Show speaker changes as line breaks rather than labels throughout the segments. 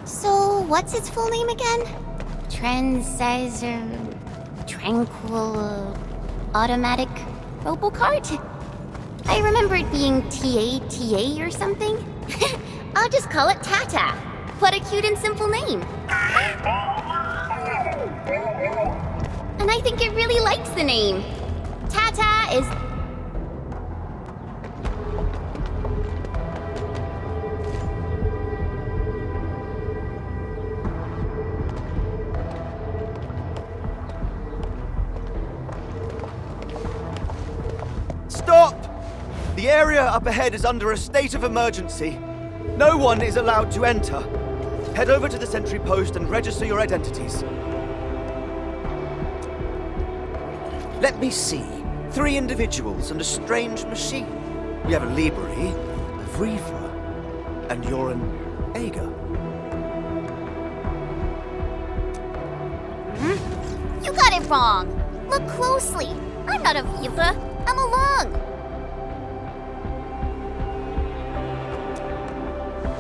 So, what's its full name again? Tranquil Automatic Robocart? I remember it being TATA or something. I'll just call it Tata. What a cute and simple name. And I think it really likes the name. Tata is...
Stop! The area up ahead is under a state of emergency. No one is allowed to enter. Head over to the sentry post and register your identities. Let me see. 3 individuals and a strange machine. We have a Libri, a Vrifa, and you're an Ager.
You got it wrong. Look closely. I'm not a Viva. I'm a Lung.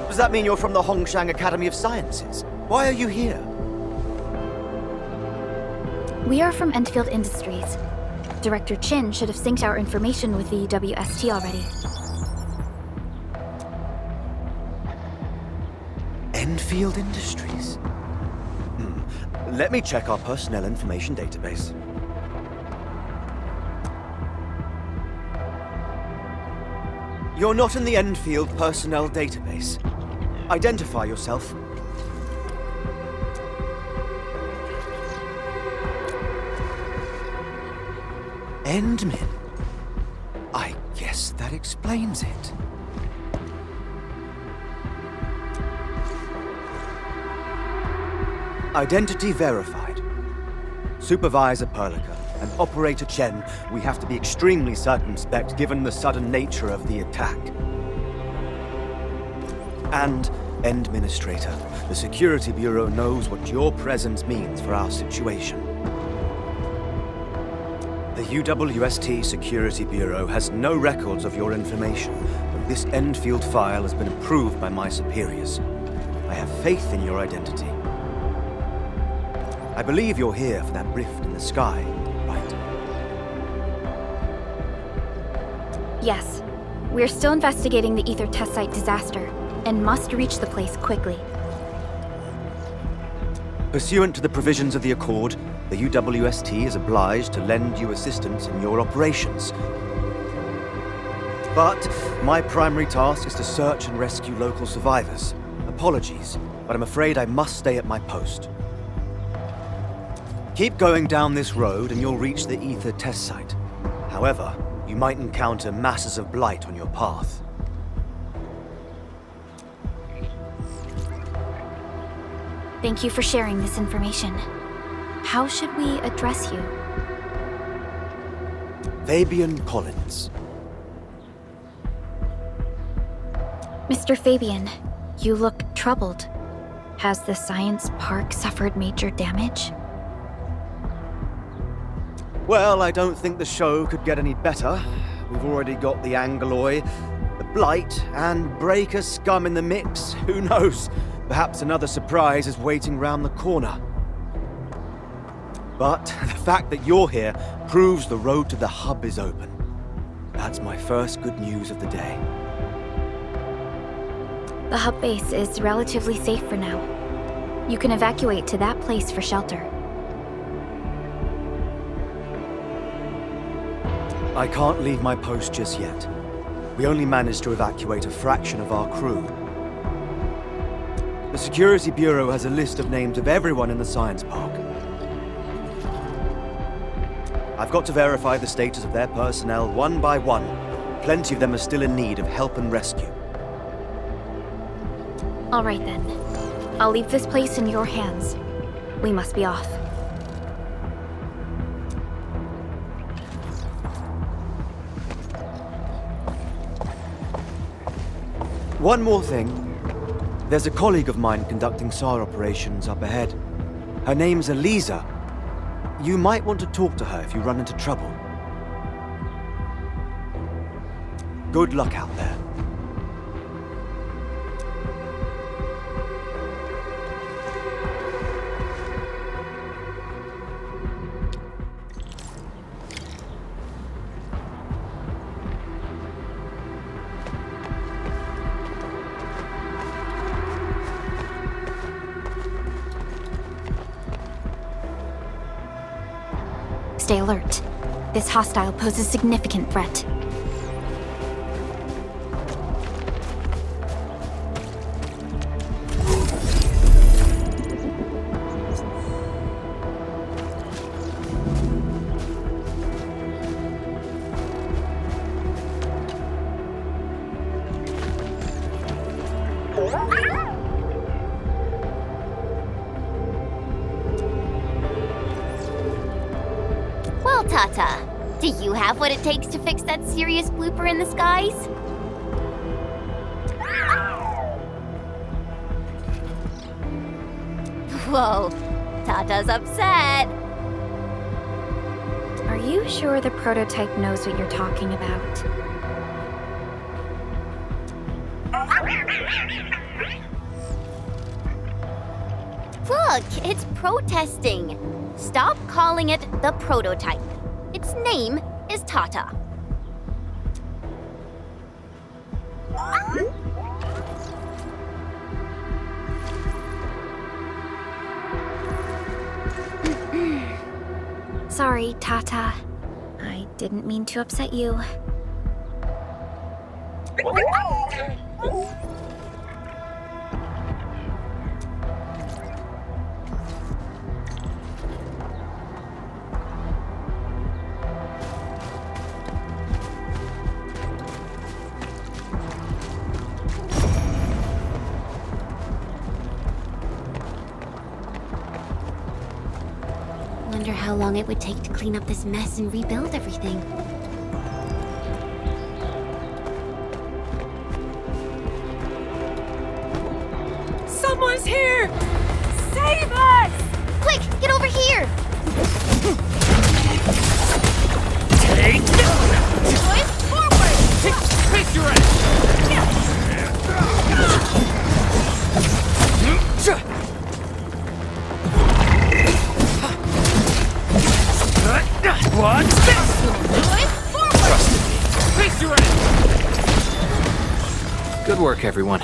Does that mean you're from the Hongshang Academy of Sciences? Why are you here?
We are from Endfield Industries. Director Chin should have synced our information with the WST already.
Endfield Industries? Let me check our personnel information database. You're not in the Endfield personnel database. Identify yourself. Endmin. I guess that explains it. Identity verified. Supervisor Perlica and Operator Chen, we have to be extremely circumspect given the sudden nature of the attack. And Administrator, the Security Bureau knows what your presence means for our situation. The UWST Security Bureau has no records of your information, but this Endfield file has been approved by my superiors. I have faith in your identity. I believe you're here for that rift in the sky, right?
Yes. We're still investigating the Ether test site disaster, and must reach the place quickly.
Pursuant to the provisions of the Accord, the UWST is obliged to lend you assistance in your operations. But my primary task is to search and rescue local survivors. Apologies, but I'm afraid I must stay at my post. Keep going down this road and you'll reach the Ether test site. However, you might encounter masses of blight on your path.
Thank you for sharing this information. How should we address you?
Fabian Collins.
Mr. Fabian, you look troubled. Has the science park suffered major damage?
Well, I don't think the show could get any better. We've already got the Angeloi, the Blight, and Breaker scum in the mix. Who knows? Perhaps another surprise is waiting round the corner. But the fact that you're here proves the road to the hub is open. That's my first good news of the day.
The hub base is relatively safe for now. You can evacuate to that place for shelter.
I can't leave my post just yet. We only managed to evacuate a fraction of our crew. The Security Bureau has a list of names of everyone in the science park. I've got to verify the status of their personnel one by one. Plenty of them are still in need of help and rescue.
All right then. I'll leave this place in your hands. We must be off.
One more thing. There's a colleague of mine conducting SAR operations up ahead. Her name's Eliza. You might want to talk to her if you run into trouble. Good luck out there.
stay alert. This hostile poses a significant threat.
Well, Tata, do you have what it takes to fix that serious blooper in the skies? Whoa, Tata's upset.
Are you sure the prototype knows what you're talking about?
Look, it's protesting. Stop calling it the prototype. Its name is Tata.
Sorry, Tata. I didn't mean to upset you.
Wonder how long it would take to clean up this mess and rebuild everything.
Someone's here! Save us!
Quick, get over here!
Take
Boys, forward!
picture it! What's this?
Boys, forward!
Picture it!
Good work, everyone.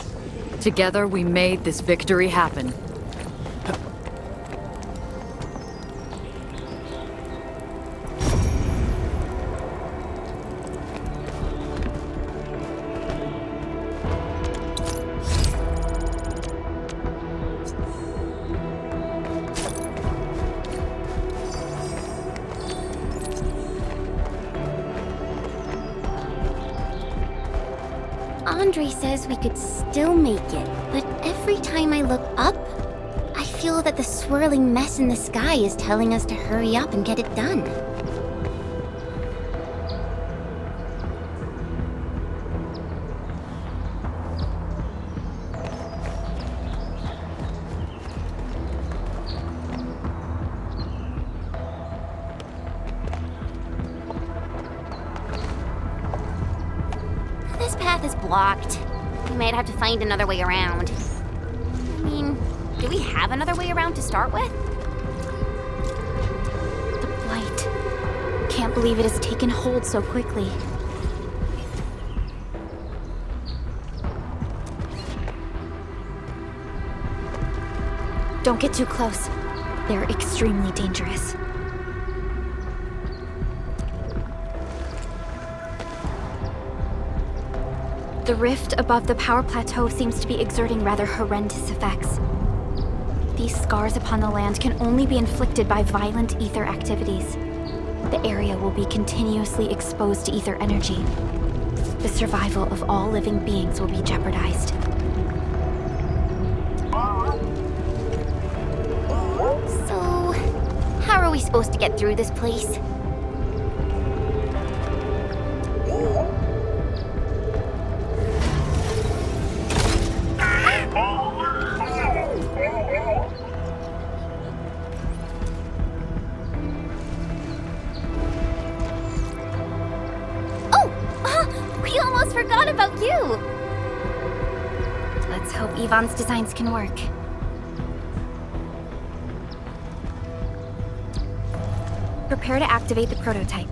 Together, we made this victory happen.
Andre says we could still make it, but every time I look up, I feel that the swirling mess in the sky is telling us to hurry up and get it done. This path is blocked. We might have to find another way around. I mean, do we have another way around to start with?
The blight. Can't believe it has taken hold so quickly. Don't get too close. They're extremely dangerous. The rift above the power plateau seems to be exerting rather horrendous effects. These scars upon the land can only be inflicted by violent ether activities. The area will be continuously exposed to ether energy. The survival of all living beings will be jeopardized.
So, how are we supposed to get through this place? We almost forgot about you!
Let's hope Yvonne's designs can work. Prepare to activate the prototype.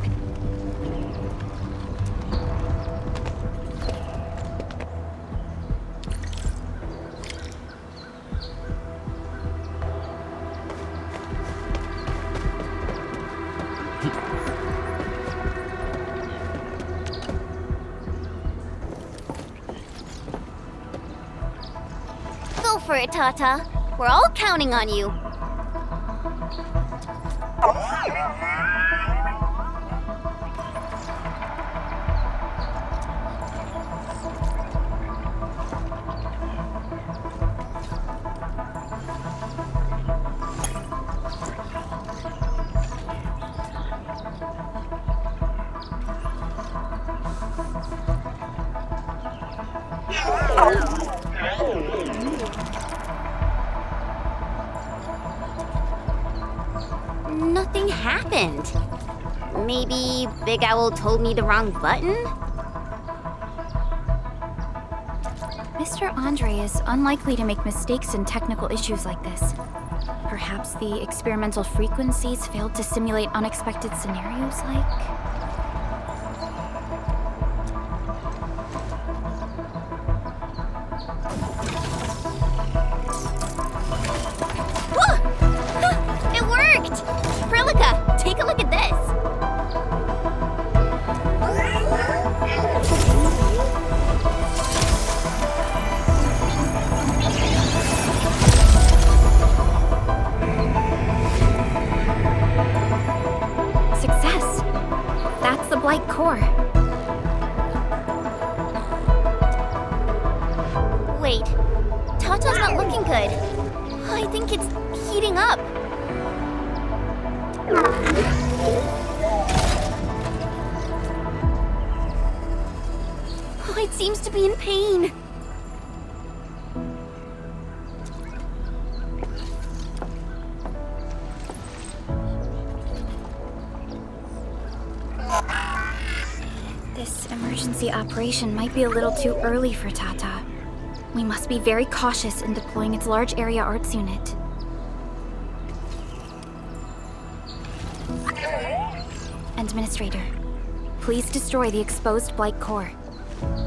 it, Tata. We're all counting on you. Nothing happened. Maybe Big Owl told me the wrong button?
Mr. Andre is unlikely to make mistakes in technical issues like this. Perhaps the experimental frequencies failed to simulate unexpected scenarios like...
It worked! Prilica, take a look at this!
Success! That's the Blight core.
Wait, Tata's not looking good. I think it's heating up. Oh, it seems to be in pain.
This emergency operation might be a little too early for Tata. We must be very cautious in deploying its large area arts unit. Administrator, please destroy the exposed Blight core.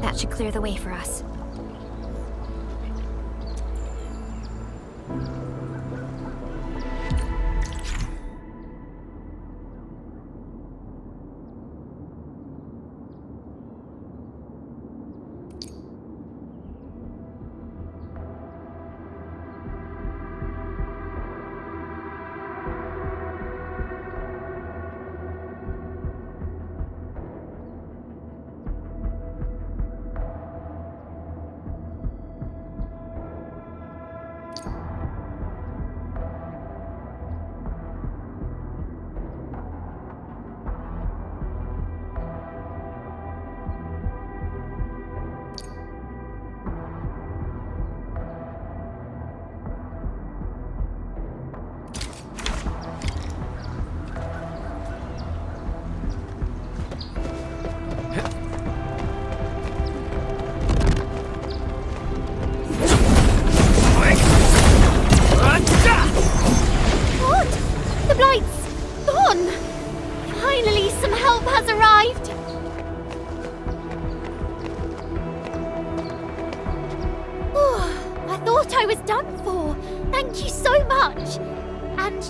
That should clear the way for us.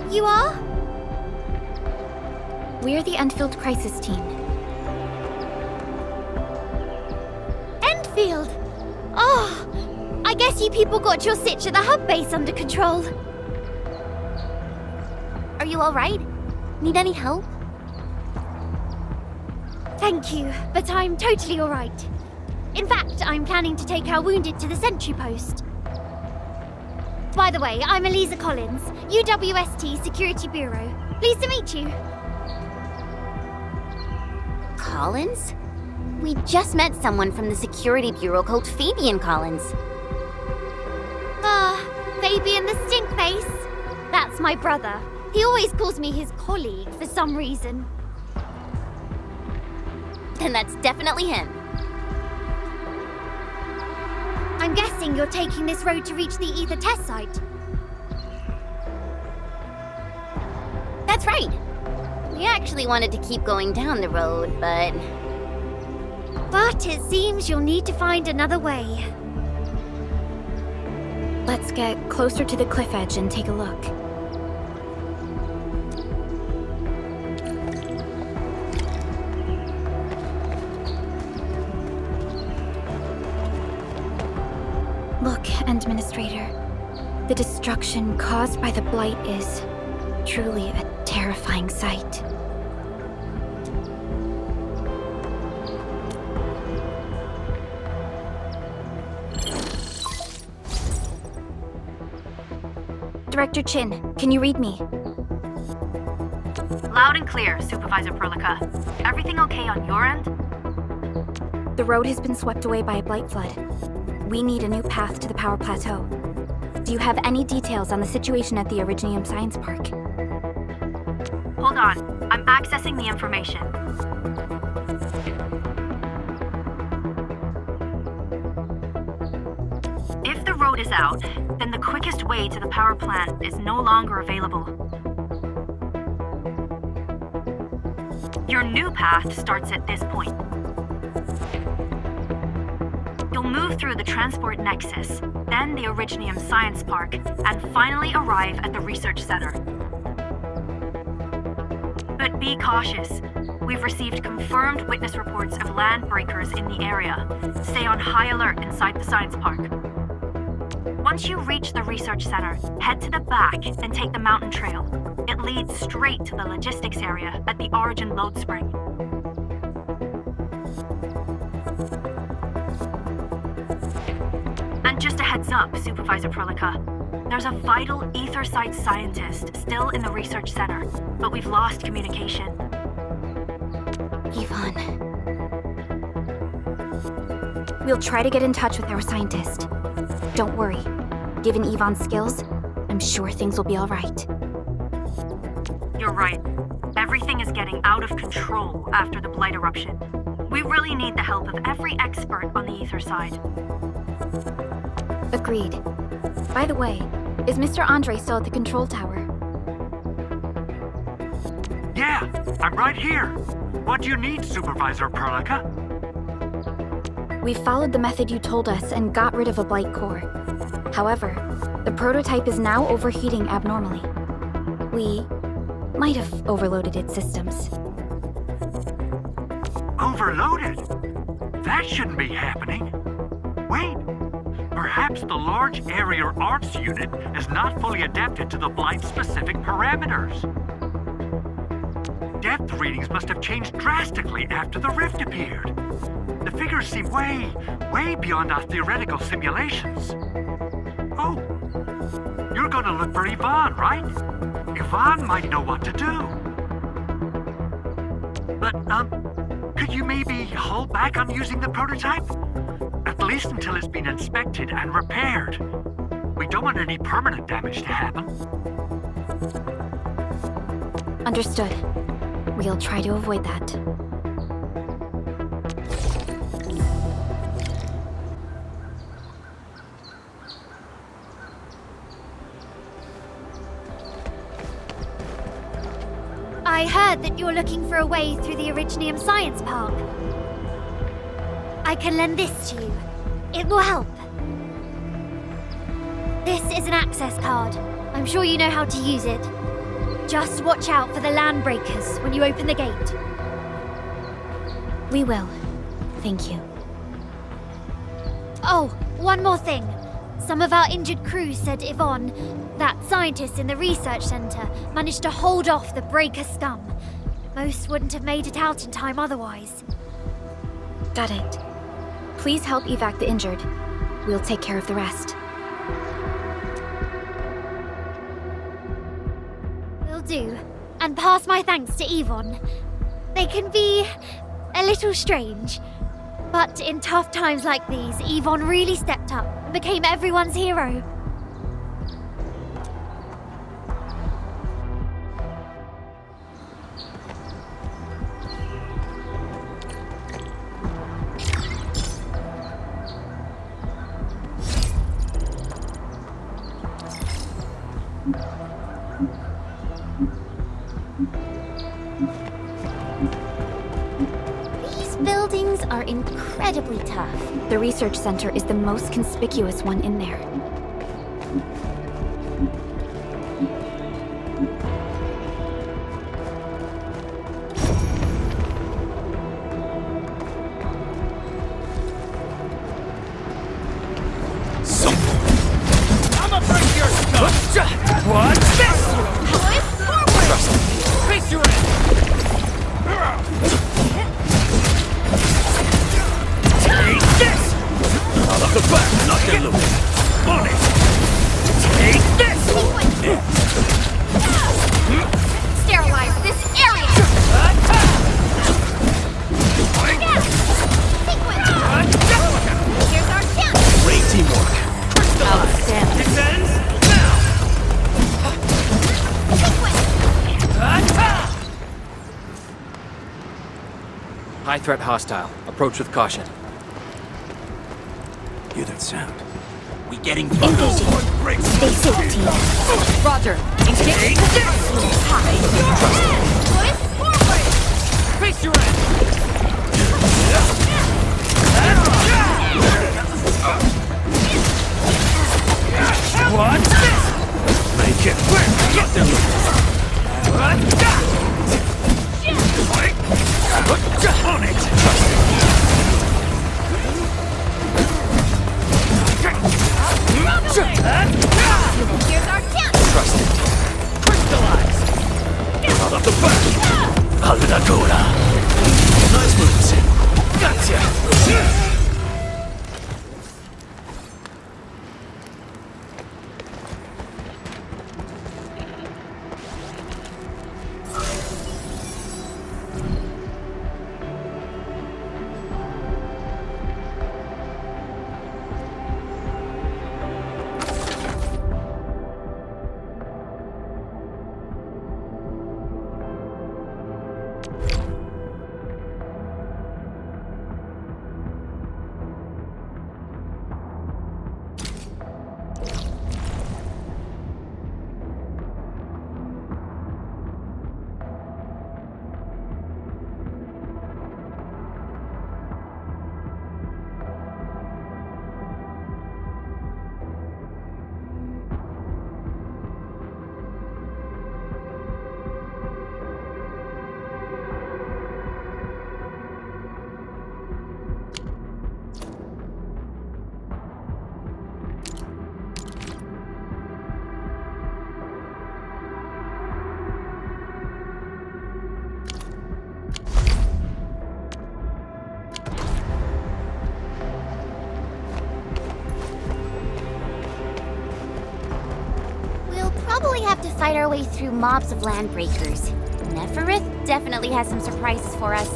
You are?
We're the Endfield Crisis Team.
Endfield! Oh, I guess you people got your sitch at the hub base under control. Are you alright? Need any help? Thank you, but I'm totally alright. In fact, I'm planning to take our wounded to the sentry post. By the way, I'm Eliza Collins, UWST Security Bureau. Pleased to meet you. Collins? We just met someone from the Security Bureau called Fabian Collins. Fabian the Stinkface. That's my brother. He always calls me his colleague for some reason. Then that's definitely him. I'm guessing you're taking this road to reach the Ether test site. That's right. We actually wanted to keep going down the road, but it seems you'll need to find another way.
Let's get closer to the cliff edge and take a look. Look, Administrator. The destruction caused by the Blight is truly a terrifying sight. Director Chin, can you read me?
Loud and clear, Supervisor Perlica. Everything okay on your end?
The road has been swept away by a blight flood. We need a new path to the power plateau. Do you have any details on the situation at the Originium Science Park?
Hold on. I'm accessing the information. If the road is out, then the quickest way to the power plant is no longer available. Your new path starts at this point. You'll move through the Transport Nexus, then the Originium Science Park, and finally arrive at the Research Center. But be cautious. We've received confirmed witness reports of land breakers in the area. Stay on high alert inside the Science Park. Once you reach the Research Center, head to the back and take the mountain trail. It leads straight to the logistics area at the Origin Load Spring. And just a heads up, Supervisor Perlica. There's a vital ether site scientist still in the Research Center, but we've lost communication.
Yvonne. We'll try to get in touch with our scientist. Don't worry. Given Yvonne's skills, I'm sure things will be all right.
You're right. Everything is getting out of control after the Blight eruption. We really need the help of every expert on the ether side.
Agreed. By the way, is Mr. Andre still at the control tower?
Yeah, I'm right here. What do you need, Supervisor Perlica?
We followed the method you told us and got rid of a blight core. However, the prototype is now overheating abnormally. We might have overloaded its systems.
Overloaded? That shouldn't be happening. Wait, perhaps the large area arts unit is not fully adapted to the blight-specific parameters. Depth readings must have changed drastically after the rift appeared. The figures seem way beyond our theoretical simulations. Oh, you're gonna look for Yvonne, right? Yvonne might know what to do. But, could you maybe hold back on using the prototype? At least until it's been inspected and repaired. We don't want any permanent damage to happen.
Understood. We'll try to avoid that.
I heard that you're looking for a way through the Originium Science Park. I can lend this to you. It will help. This is an access card. I'm sure you know how to use it. Just watch out for the land breakers when you open the gate.
We will. Thank you.
Oh, one more thing. Some of our injured crew said Yvonne, that scientist in the research center, managed to hold off the breaker scum. Most wouldn't have made it out in time otherwise.
Got it. Please help evac the injured. We'll take care of the rest.
Will do. And pass my thanks to Yvonne. They can be a little strange. But in tough times like these, Yvonne really stepped up and became everyone's hero.
Buildings are incredibly tough. The research center is the most conspicuous one in there.
I'ma break your What's this?
Trust me.
Face your end! Take this!
Out of the back, knock it loose.
On it! Take this!
Sterilize this area! Sequence! Here's our chance!
Great teamwork.
Outstanding.
Descends now!
Sequence!
High threat hostile. Approach with caution.
Hear that sound?
We getting
Engaging. Stay safe, team.
Roger.
Take this!
Boys, forward!
Face your end! What's this?
Make it.
Get them!
On it.
Here's our chance!
Trust it.
Crystallize!
Out of the back. All'ancora. Nice moves. Gotcha.
Probably have to fight our way through mobs of landbreakers. Neferith definitely has some surprises for us.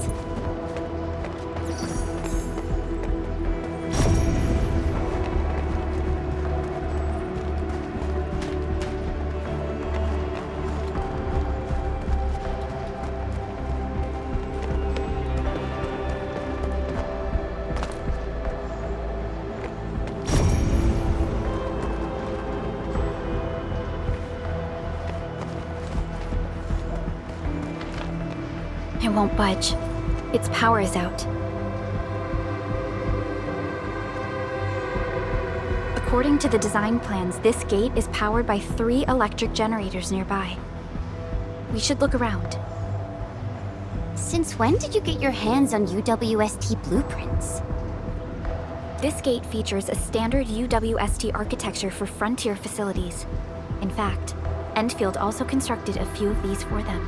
It won't budge. Its power is out. According to the design plans, this gate is powered by 3 electric generators nearby. We should look around.
Since when did you get your hands on UWST blueprints?
This gate features a standard UWST architecture for frontier facilities. In fact, Endfield also constructed a few of these for them.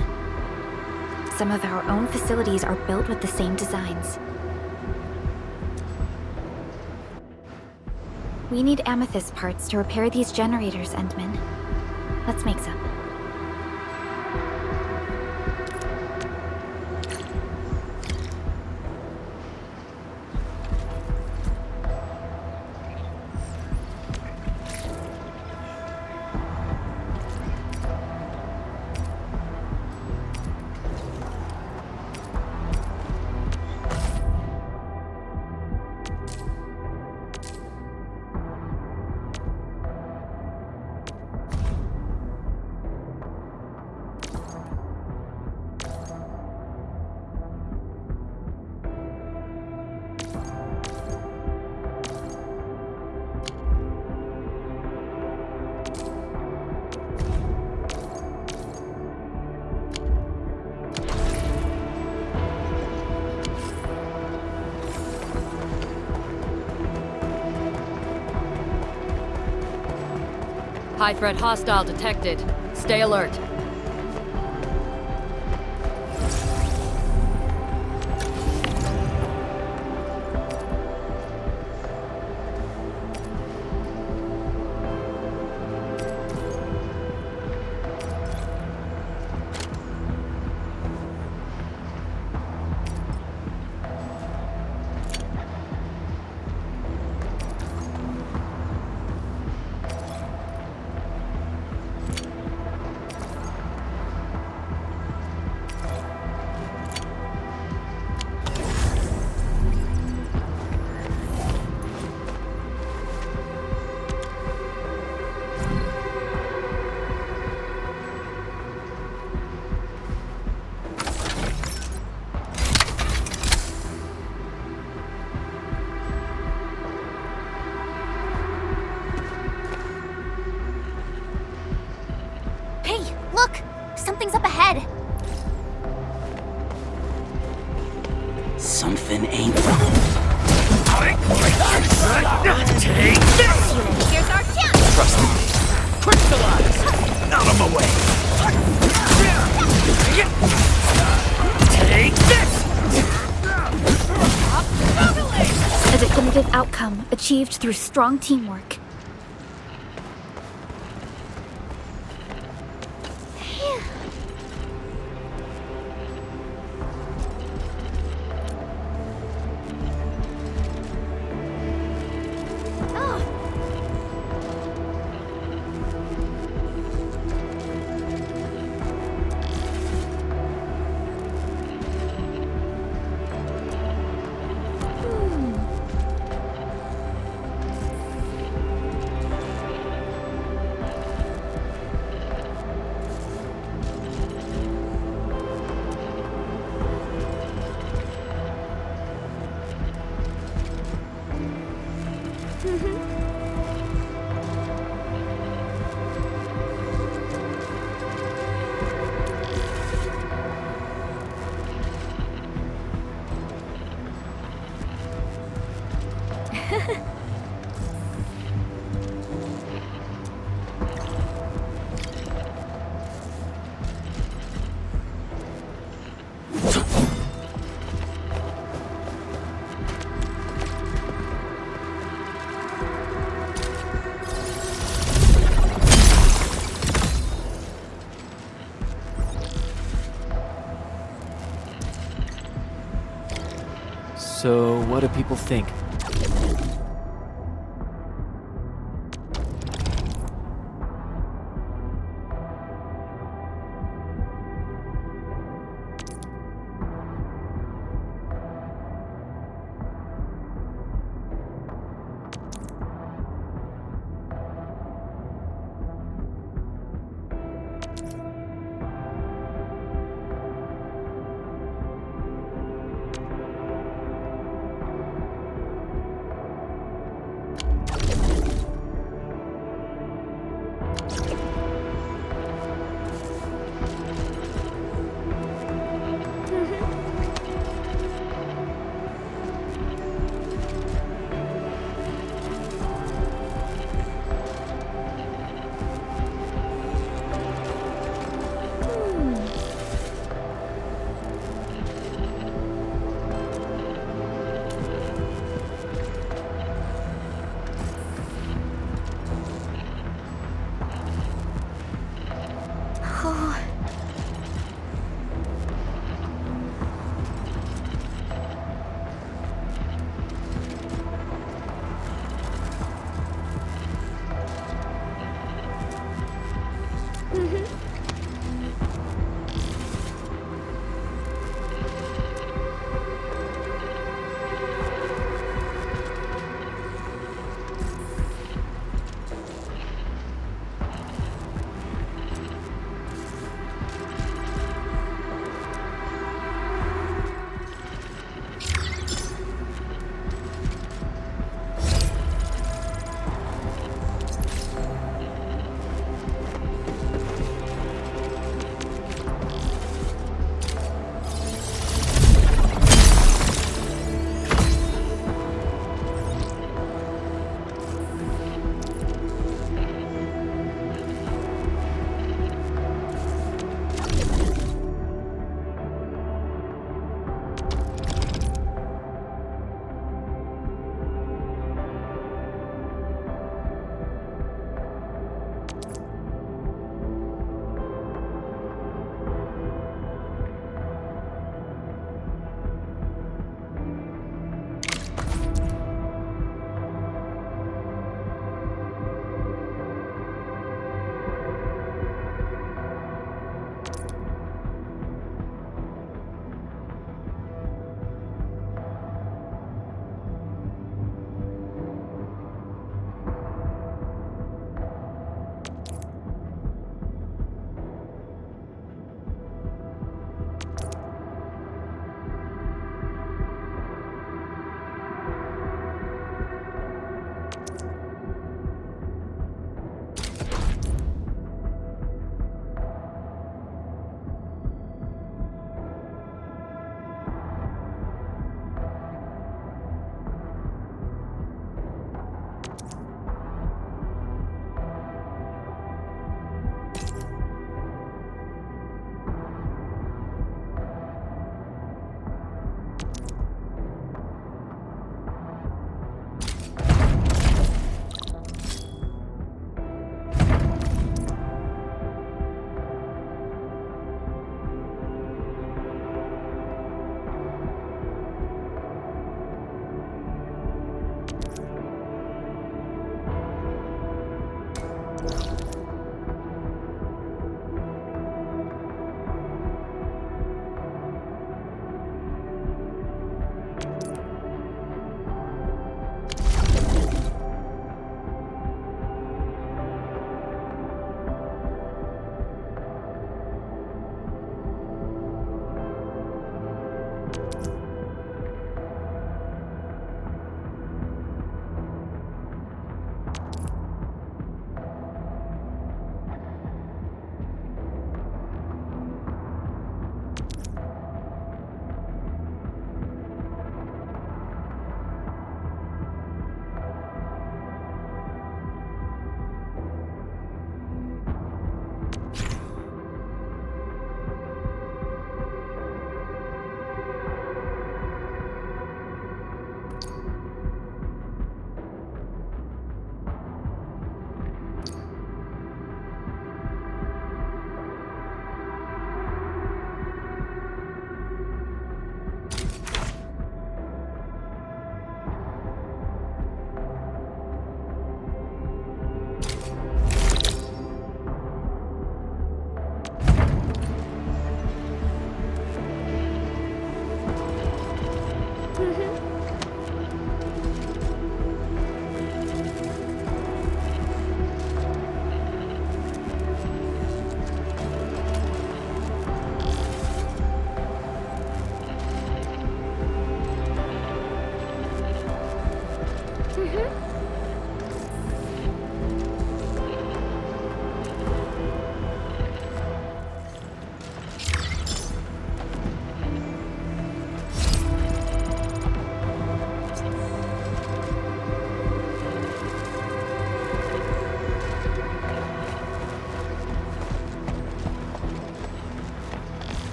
Some of our own facilities are built with the same designs. We need amethyst parts to repair these generators, Endman. Let's make some.
High threat hostile detected. Stay alert.
Look! Something's up ahead!
Something ain't right.
Take this!
Here's our chance!
Trust me.
Crystallize!
Out of my way! Take this!
A definitive outcome achieved through strong teamwork.
So, what do people think?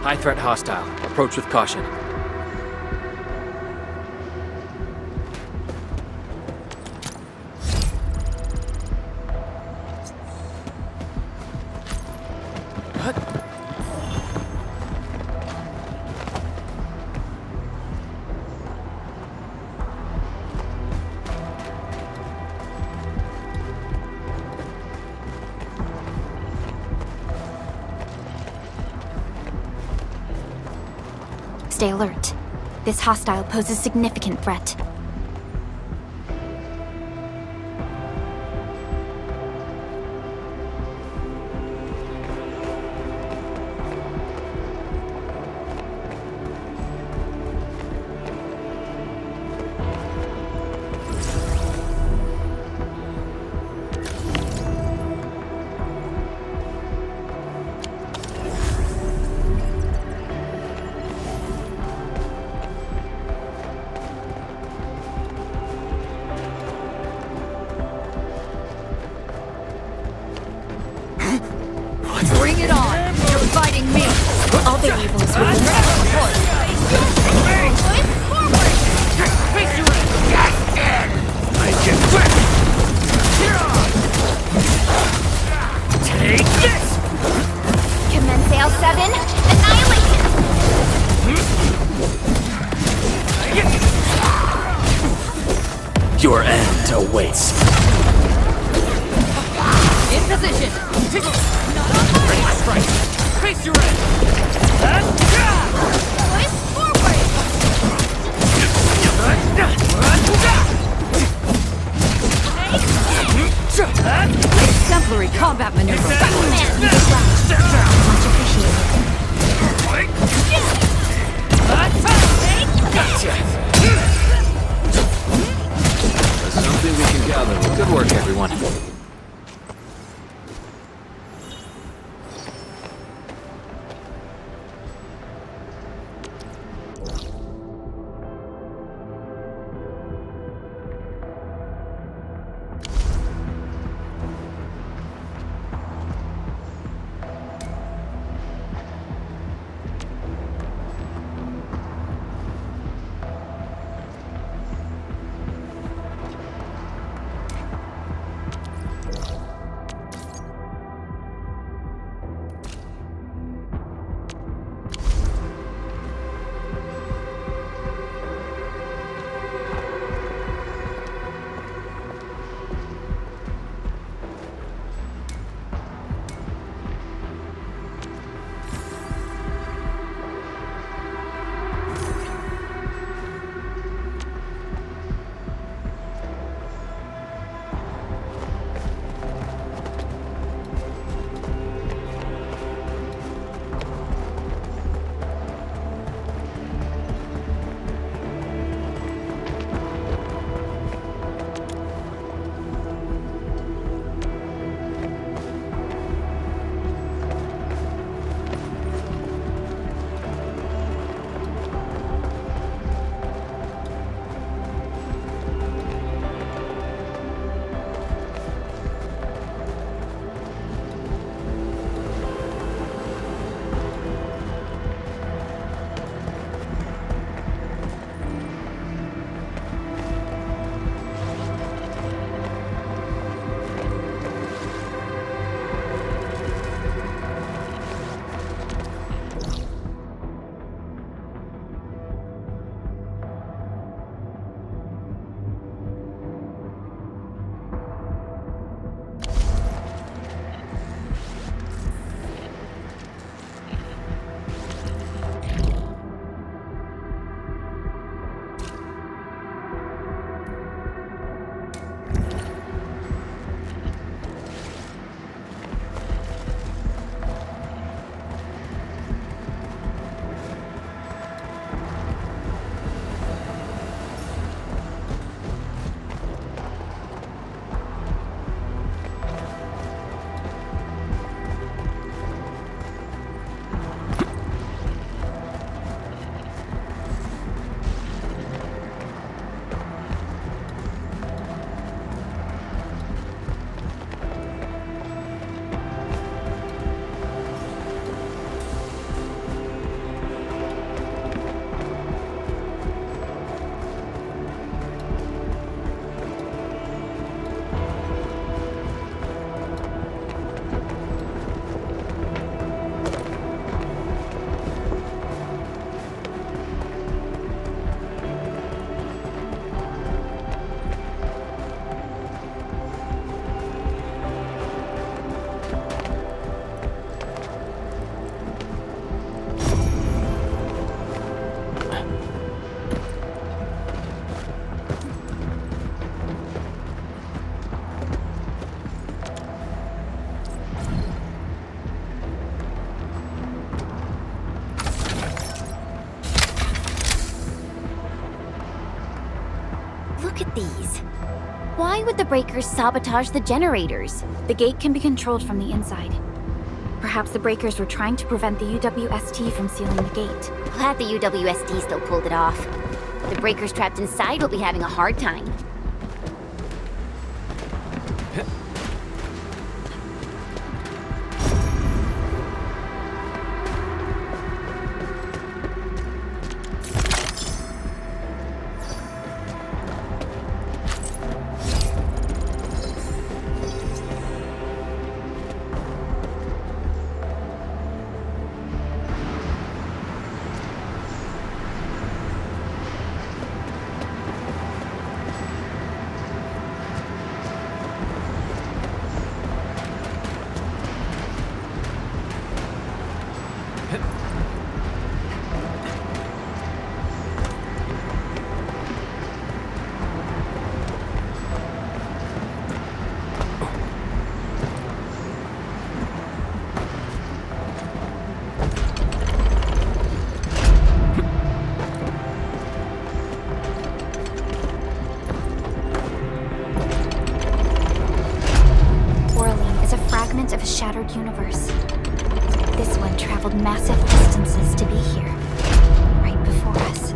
High threat hostile. Approach with caution.
Stay alert. This hostile poses significant threat.
Bring it on! You're fighting me!
All their evil is within
Face your end! Take this!
Commence L7, annihilation!
Your end awaits.
In position!
Ready to strike! Face your end!
Exemplary combat maneuver!
Step down!
Much appreciated.
Gotcha!
That's something we can gather. Good work, everyone.
These. Why would the breakers sabotage the generators? The gate can be controlled from the inside. Perhaps the breakers were trying to prevent the UWST from sealing the gate.
Glad the UWST still pulled it off. The breakers trapped inside will be having a hard time.
Of a shattered universe. This one traveled massive distances to be here, right before us.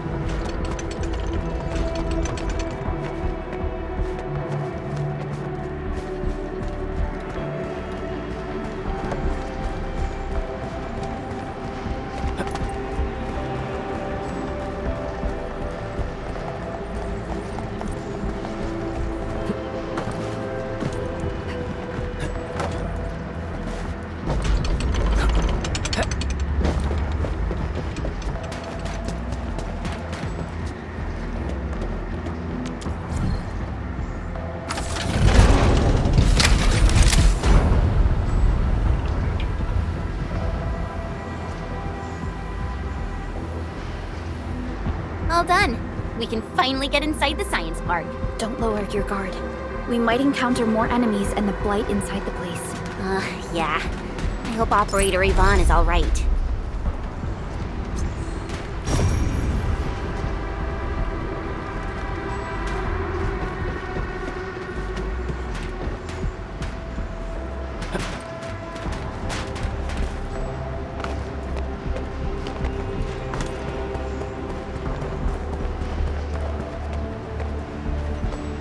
All done. We can finally get inside the science park.
Don't lower your guard. We might encounter more enemies and the blight inside the place.
Yeah. I hope Operator Yvonne is all right.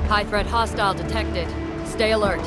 High threat hostile detected. Stay alert.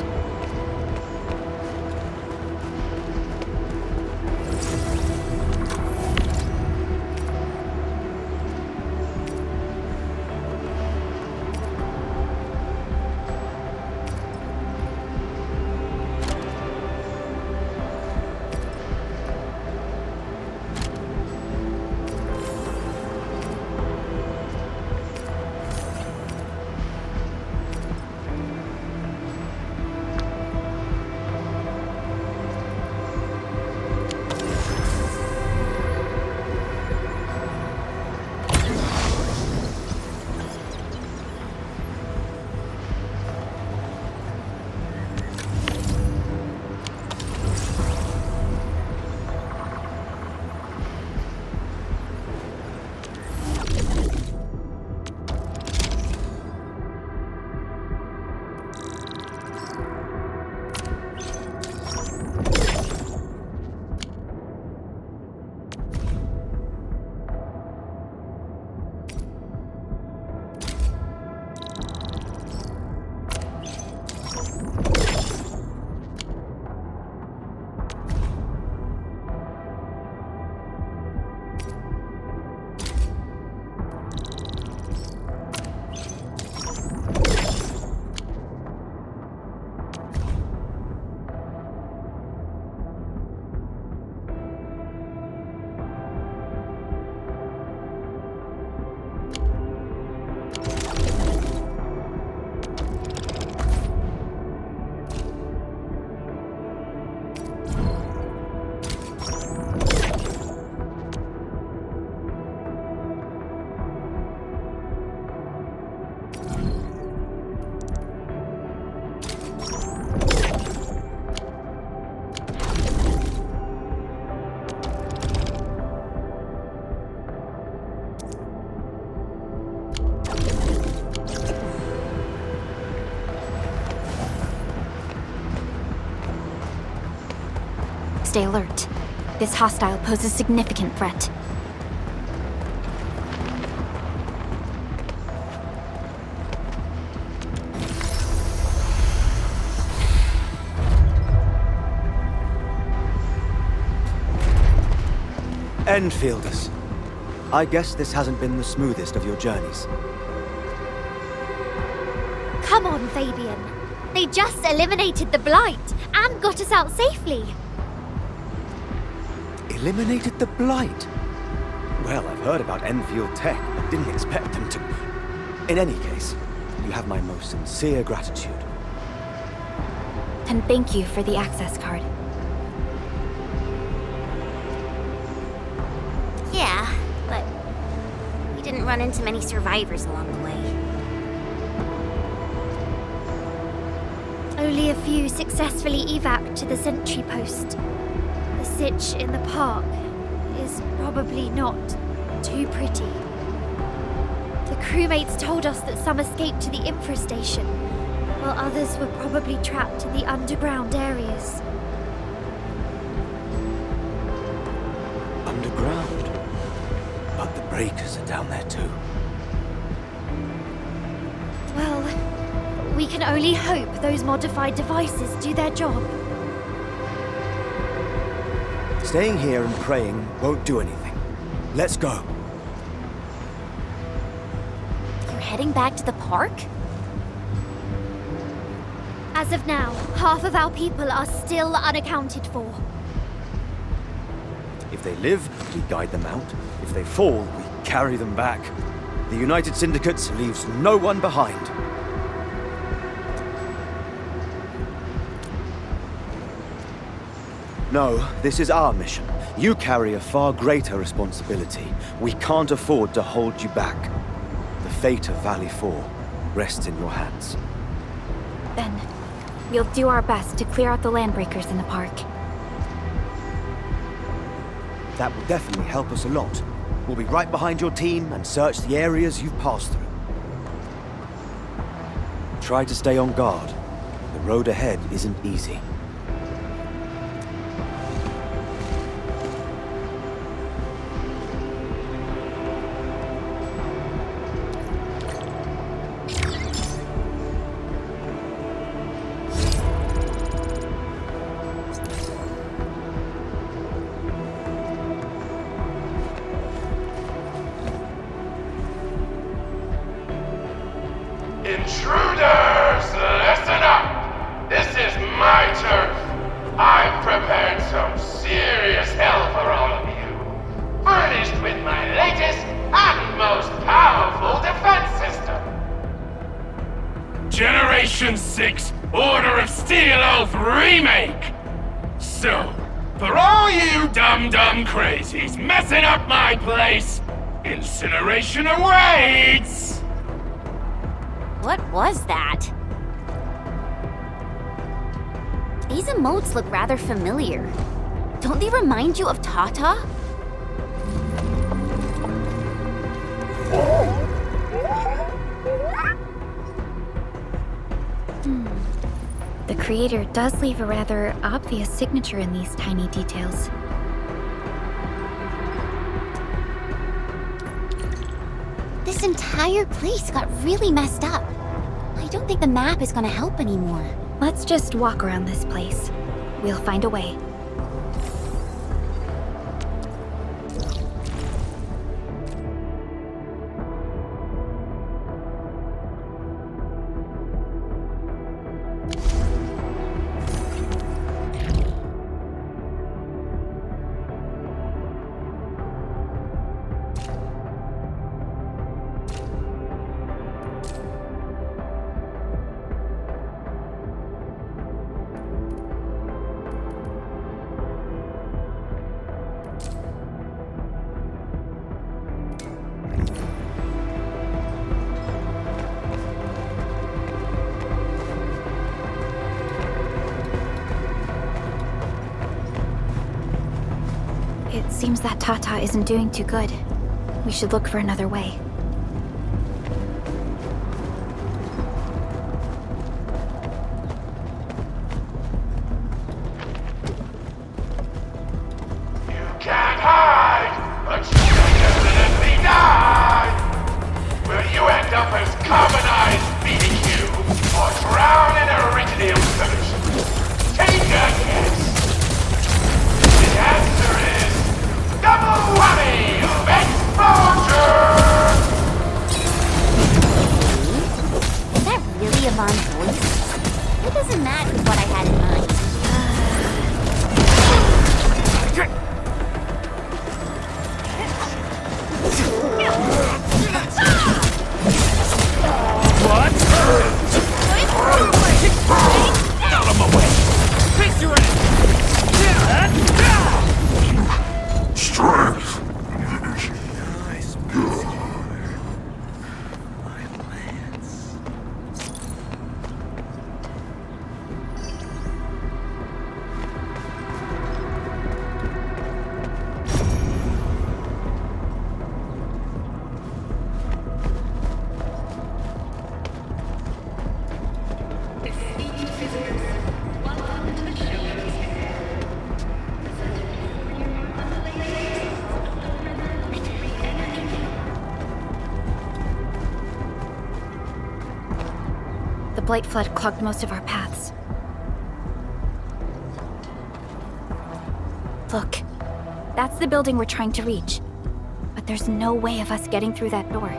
Stay alert. This hostile poses a significant threat.
Enfielders. I guess this hasn't been the smoothest of your journeys.
Come on, Fabian. They just eliminated the Blight and got us out safely.
Eliminated the Blight? Well, I've heard about Enfield Tech, but didn't expect them to... In any case, you have my most sincere gratitude.
And thank you for the access card.
Yeah, but we didn't run into many survivors along the way.
Only a few successfully evac to the sentry post. The sitch in the park is probably not too pretty. The crewmates told us that some escaped to the infra station, while others were probably trapped in the underground areas.
Underground? But the breakers are down there too.
Well, we can only hope those modified devices do their job.
Staying here and praying won't do anything. Let's go.
You're heading back to the park?
As of now, half of our people are still unaccounted for.
If they live, we guide them out. If they fall, we carry them back. The United Syndicate leaves no one behind. No, this is our mission. You carry a far greater responsibility. We can't afford to hold you back. The fate of Valley 4 rests in your hands.
Then, we'll do our best to clear out the landbreakers in the park.
That will definitely help us a lot. We'll be right behind your team and search the areas you've passed through. Try to stay on guard. The road ahead isn't easy.
Intruders, listen up! This is my turf. I've prepared some serious hell for all of you. Furnished with my latest and most powerful defense system. Generation 6 Order of Steel Oath Remake! So, for all you dumb crazies messing up my place, incineration awaits!
What was that? These emotes look rather familiar. Don't they remind you of Tata?
The creator does leave a rather obvious signature in these tiny details.
This entire place got really messed up. I don't think the map is gonna help anymore.
Let's just walk around this place. We'll find a way. It seems that Tata isn't doing too good. We should look for another way.
Millennium solution. Take a guess. The answer is double whammy of exposure!
Is that really Yvonne's voice? It doesn't match with what I had in mind.
What? Out of my way! Face your end!
Strength!
Nice. My lance.
The blight flood clogged most of our paths. Look, that's the building we're trying to reach. But there's no way of us getting through that door.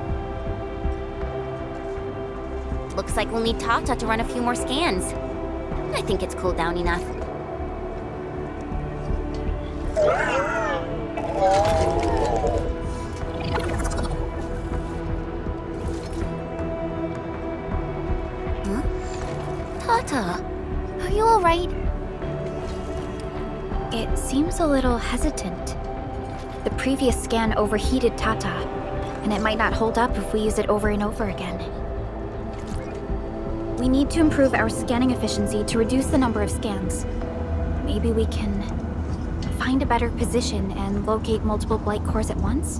Looks like we'll need Tata to run a few more scans. I think it's cooled down enough. Huh? Tata, are you alright?
It seems a little hesitant. The previous scan overheated Tata, and it might not hold up if we use it over and over again. We need to improve our scanning efficiency to reduce the number of scans. Maybe we can find a better position and locate multiple blight cores at once?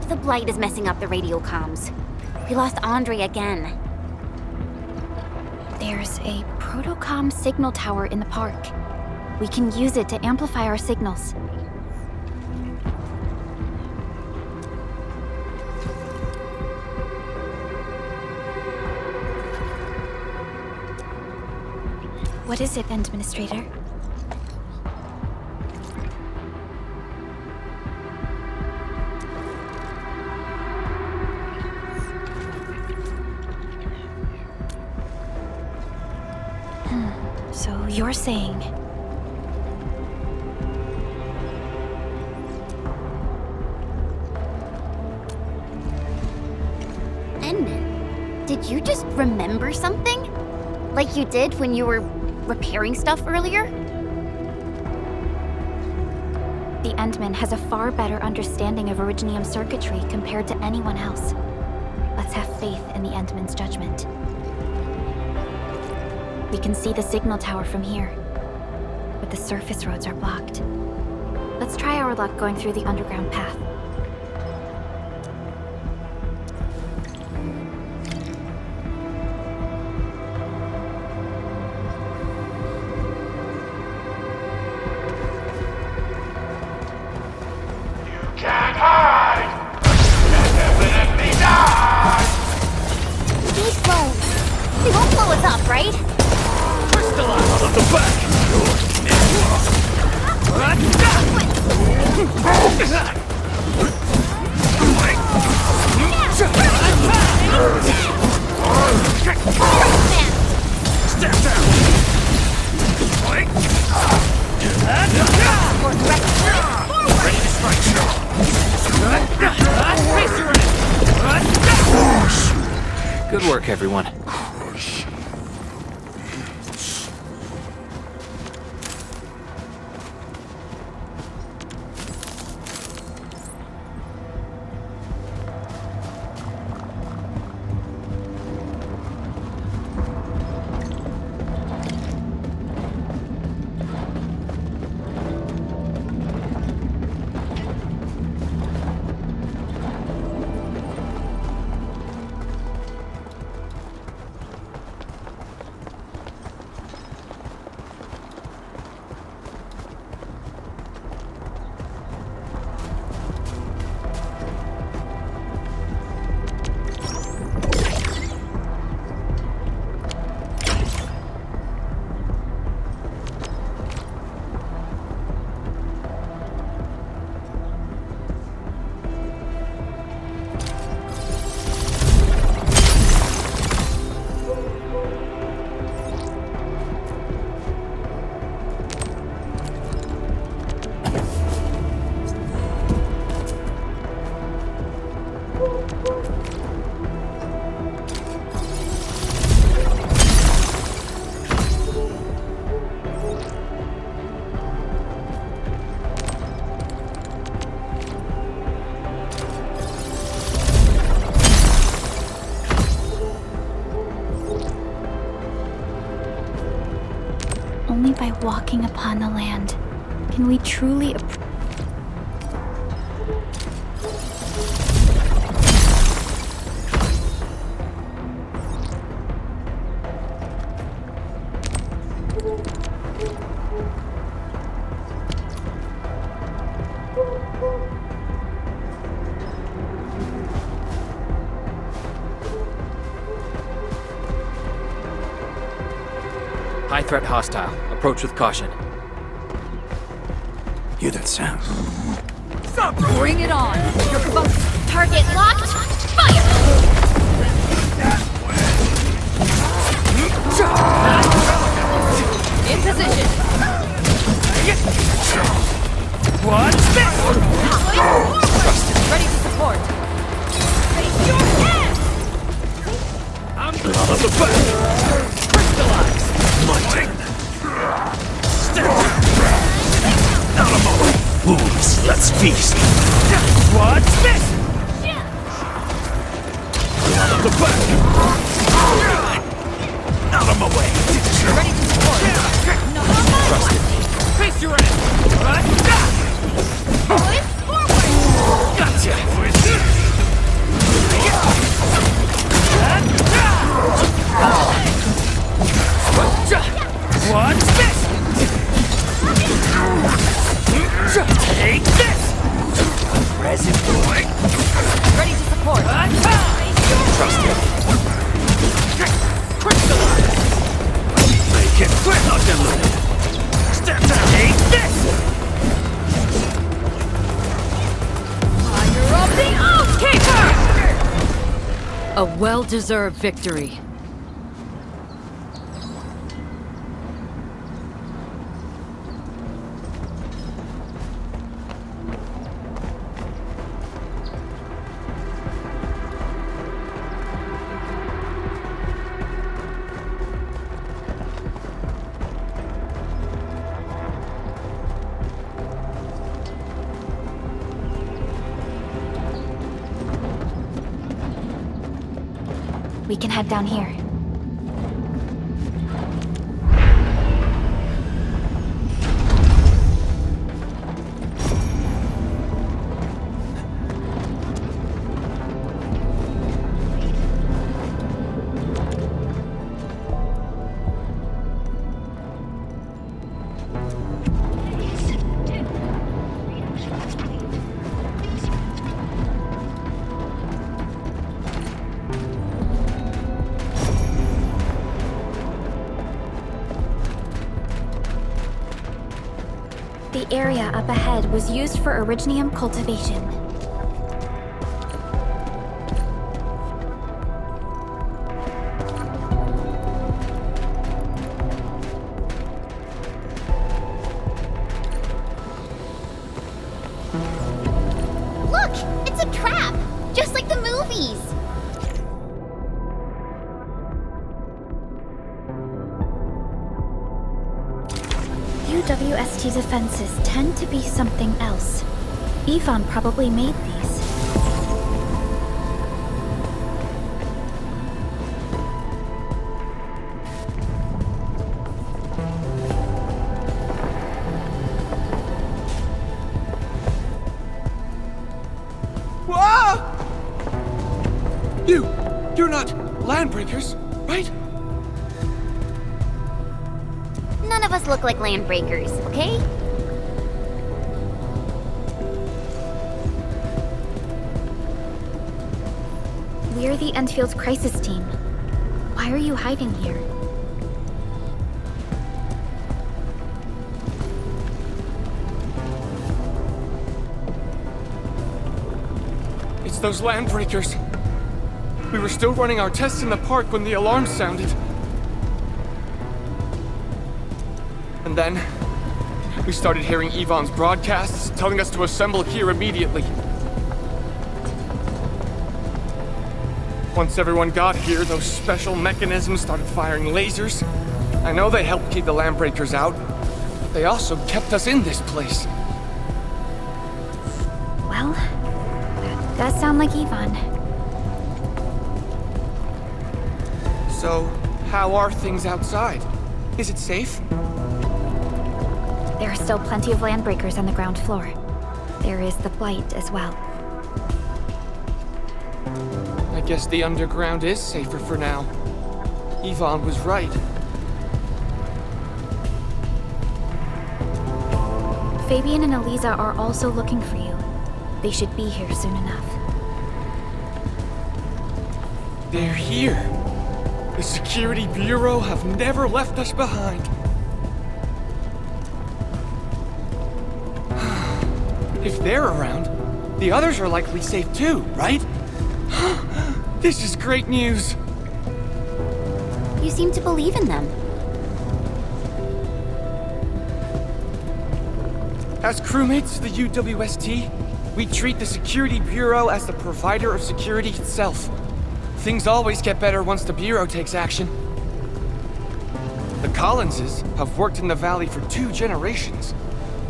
The blight is messing up the radio comms. We lost Andre again.
There's a protocom signal tower in the park. We can use it to amplify our signals. What is it, Administrator? So you're saying...
Enman, did you just remember something? Like you did when you were repairing stuff earlier?
The Endman has a far better understanding of Originium circuitry compared to anyone else. Let's have faith in the Endman's judgment. We can see the signal tower from here, but the surface roads are blocked. Let's try our luck going through the underground path.
Can't hide! You definitely die!
Stay slow. They won't blow us up, right?
Crystallize on the back! Step down! Ready to strike. Face your end!
Good work, everyone.
Only by walking upon the land can we truly
High threat hostile. Approach with caution.
Hear that sound?
Bring it on!
Target locked. Fire!
In position!
What's this?
Ready to support!
Raise your hand!
I'm on the back. Crystallize.
Munting. Fools, let's feast.
What's this?
Out of the back. Out of my way.
Ready to support!
Trust in me. Face your end.
Boys, forward!
Gotcha. What's this? Take this!
Present boy.
Ready to support!
Trust me. Crystallize!
Make it quick. Locked and loaded.
Step down! Take this!
Fire of the Oathkeeper! A well-deserved victory.
we can head down here. The area up ahead was used for originium cultivation.
Look! It's a trap! Just like the movies!
UWST defenses tend to be something else. Yvonne probably made these.
You're not landbreakers, right?
None of us look like landbreakers, okay?
We're the Endfield crisis team. Why are you hiding here?
It's those landbreakers. We were still running our tests in the park when the alarm sounded. And then, we started hearing Yvonne's broadcasts telling us to assemble here immediately. Once everyone got here, those special mechanisms started firing lasers. I know they helped keep the landbreakers out, but they also kept us in this place.
Well, that does sound like Yvonne.
So, how are things outside? Is it safe?
There are still plenty of landbreakers on the ground floor. There is the Blight as well.
I guess the underground is safer for now. Yvonne was right.
Fabian and Eliza are also looking for you. They should be here soon enough.
They're here. The Security Bureau have never left us behind. If they're around, the others are likely safe too, right? This is great news.
You seem to believe in them.
As crewmates of the UWST, we treat the Security Bureau as the provider of security itself. Things always get better once the Bureau takes action. The Collinses have worked in the Valley for 2 generations.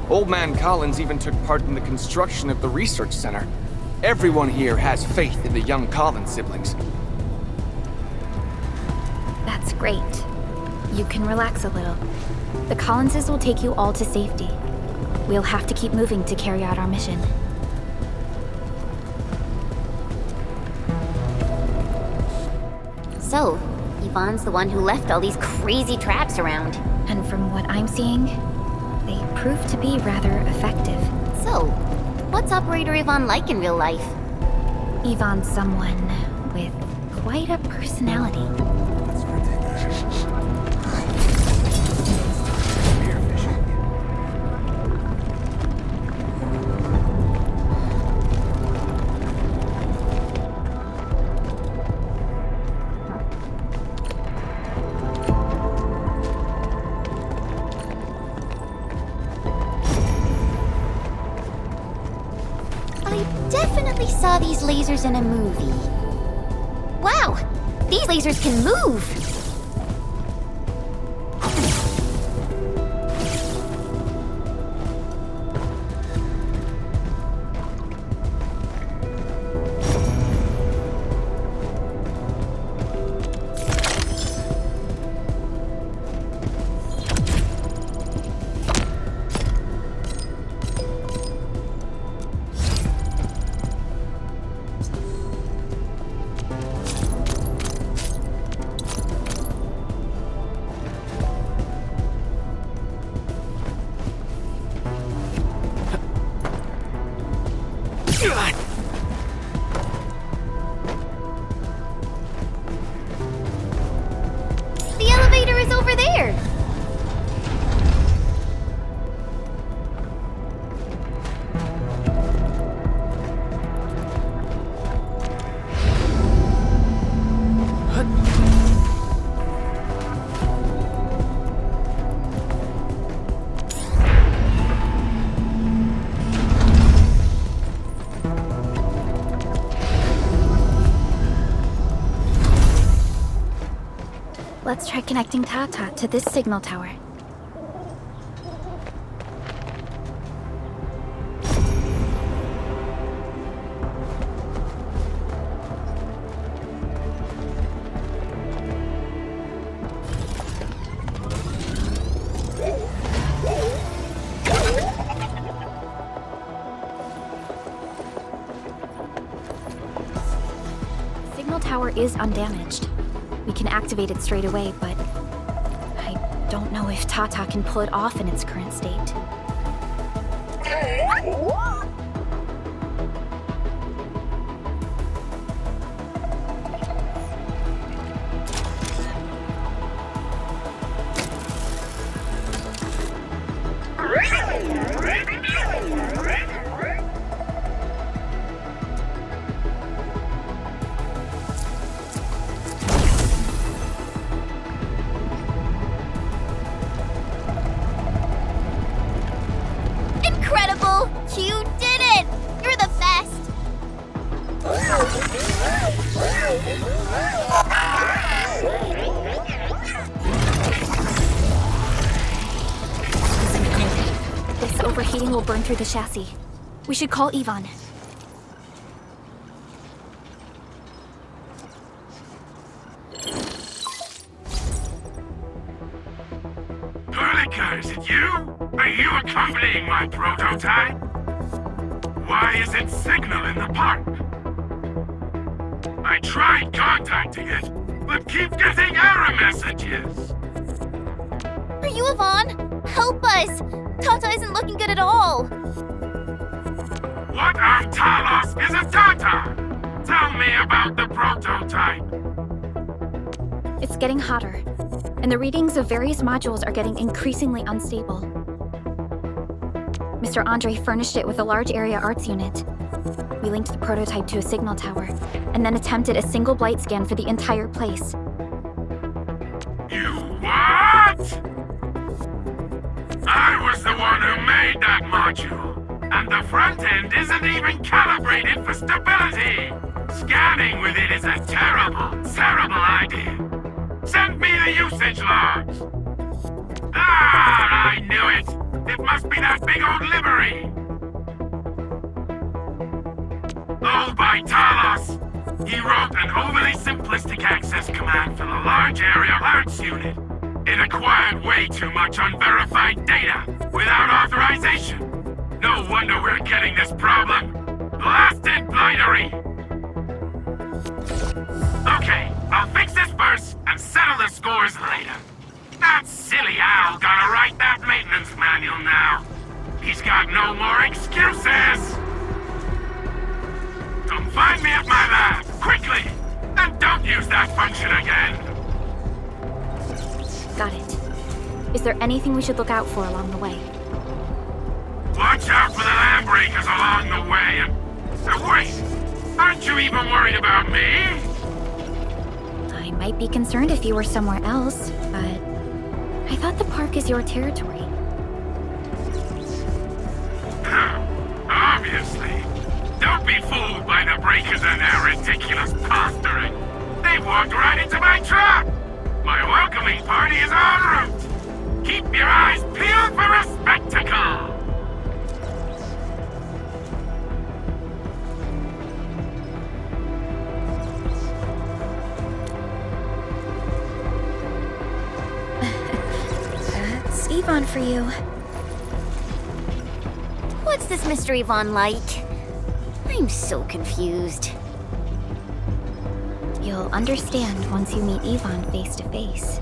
Old Man Collins even took part in the construction of the Research Center. Everyone here has faith in the young Collins siblings.
That's great. You can relax a little. The Collinses will take you all to safety. We'll have to keep moving to carry out our mission.
So, Yvonne's the one who left all these crazy traps around.
And from what I'm seeing, they prove to be rather effective.
So, what's Operator Yvonne like in real life?
Yvonne's someone with quite a personality.
Definitely saw these lasers in a movie. Wow! These lasers can move! The elevator is over there!
Let's try connecting Tata to this signal tower. Signal tower is undamaged. We can activate it straight away, but I don't know if Tata can pull it off in its current state.
Incredible! You did it! You're the best!
This overheating will burn through the chassis. We should call Yvonne.
Early
Breaker, is it you? Are you accompanying my prototype? Why isn't signal in the park? I tried contacting it, but keep getting error messages.
Are you Yvonne? Help us! Tata isn't looking good at all.
What on Talos is a Tata? Tell me about the prototype.
It's getting hotter, and the readings of various modules are getting increasingly unstable. Mr. Andre furnished it with a large area arts unit. We linked the prototype to a signal tower, and then attempted a single blight scan for the entire place.
You what? I was the one who made that module, and the front end isn't even calibrated for stability. Scanning with it is a terrible, terrible idea. Send me the usage logs. Ah, I knew it. It must be that big old livery. Owned by Talos. He wrote an overly simplistic access command for the large area arts unit. It acquired way too much unverified data without authorization. No wonder we're getting this problem. Blasted blightery. Okay, I'll fix this first and settle the scores later. That silly owl gotta write that maintenance manual now. He's got no more excuses. Come find me at my lab, quickly! And don't use that function again!
Got it. Is there anything we should look out for along the way?
Watch out for the land breakers along the way and... wait! Aren't you even worried about me?
I might be concerned if you were somewhere else, but... I thought the park is your territory.
Obviously. Don't be fooled by the breakers and their ridiculous posturing. They walked right into my trap. My welcoming party is en route. Keep your eyes peeled for a spectacle.
That's Yvonne for you.
What's this Mr. Yvonne like? I'm so confused.
You'll understand once you meet Yvonne face to face.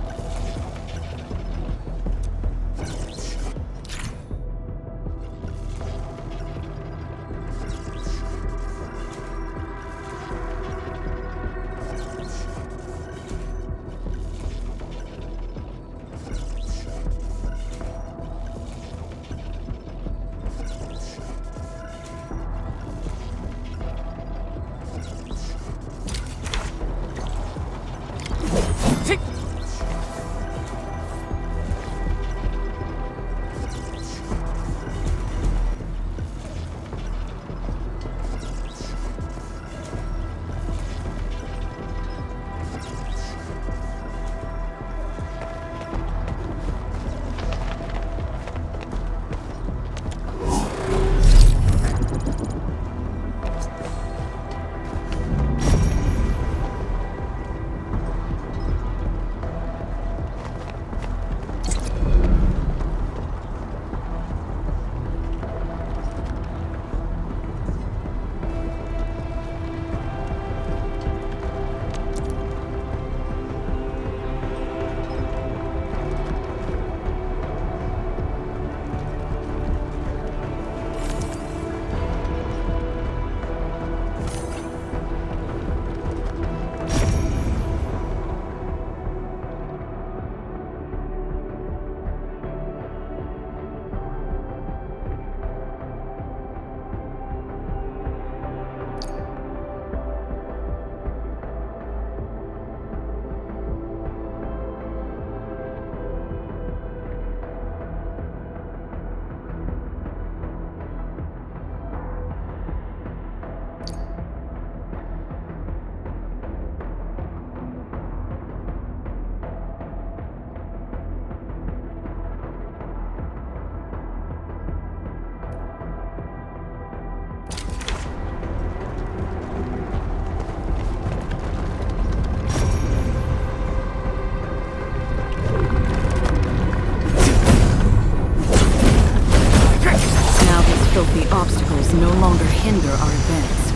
obstacles no longer hinder our advance.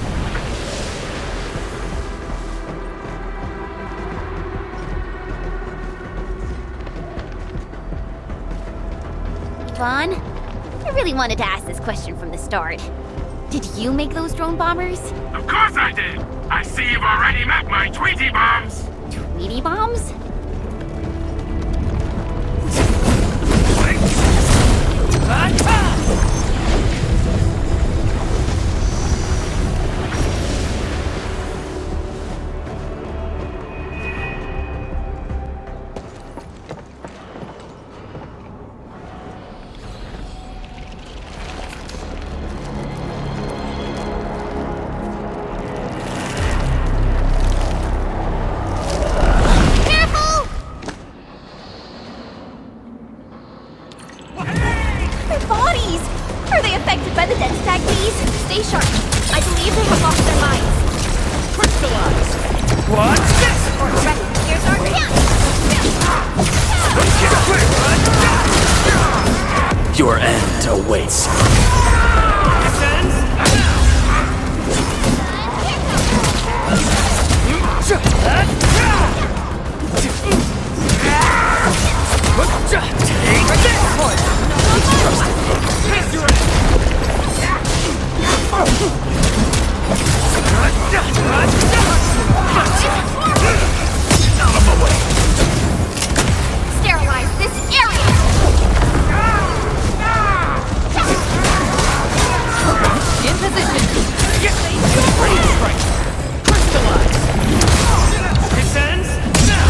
Yvonne, I really wanted to ask this question from the start. Did you make those drone bombers?
Of course I did! I see you've already met my Tweety bombs!
Tweety bombs?
Your end awaits.
Sterilize this area!
In position!
Ready to strike! Crystallize! Descends now!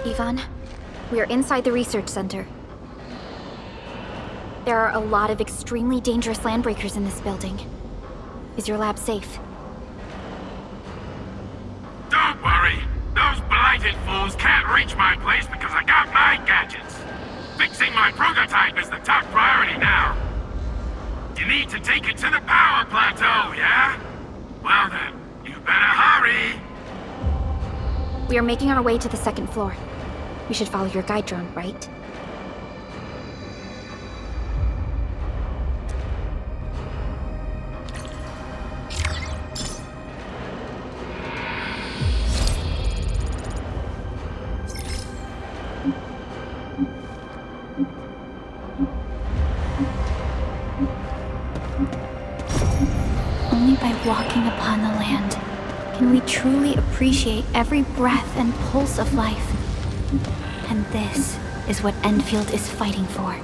Yvonne, we are inside the research center. There are a lot of extremely dangerous landbreakers in this building. Is your lab safe?
Don't worry! Those blighted fools can't reach my place because I got my gadgets! Fixing my prototype is the top priority now! You need to take it to the power plateau, yeah? Well then, you better hurry!
We are making our way to the second floor. We should follow your guide drone, right? Only by walking upon the land can we truly appreciate every breath and pulse of life. And this is what Endfield is fighting for.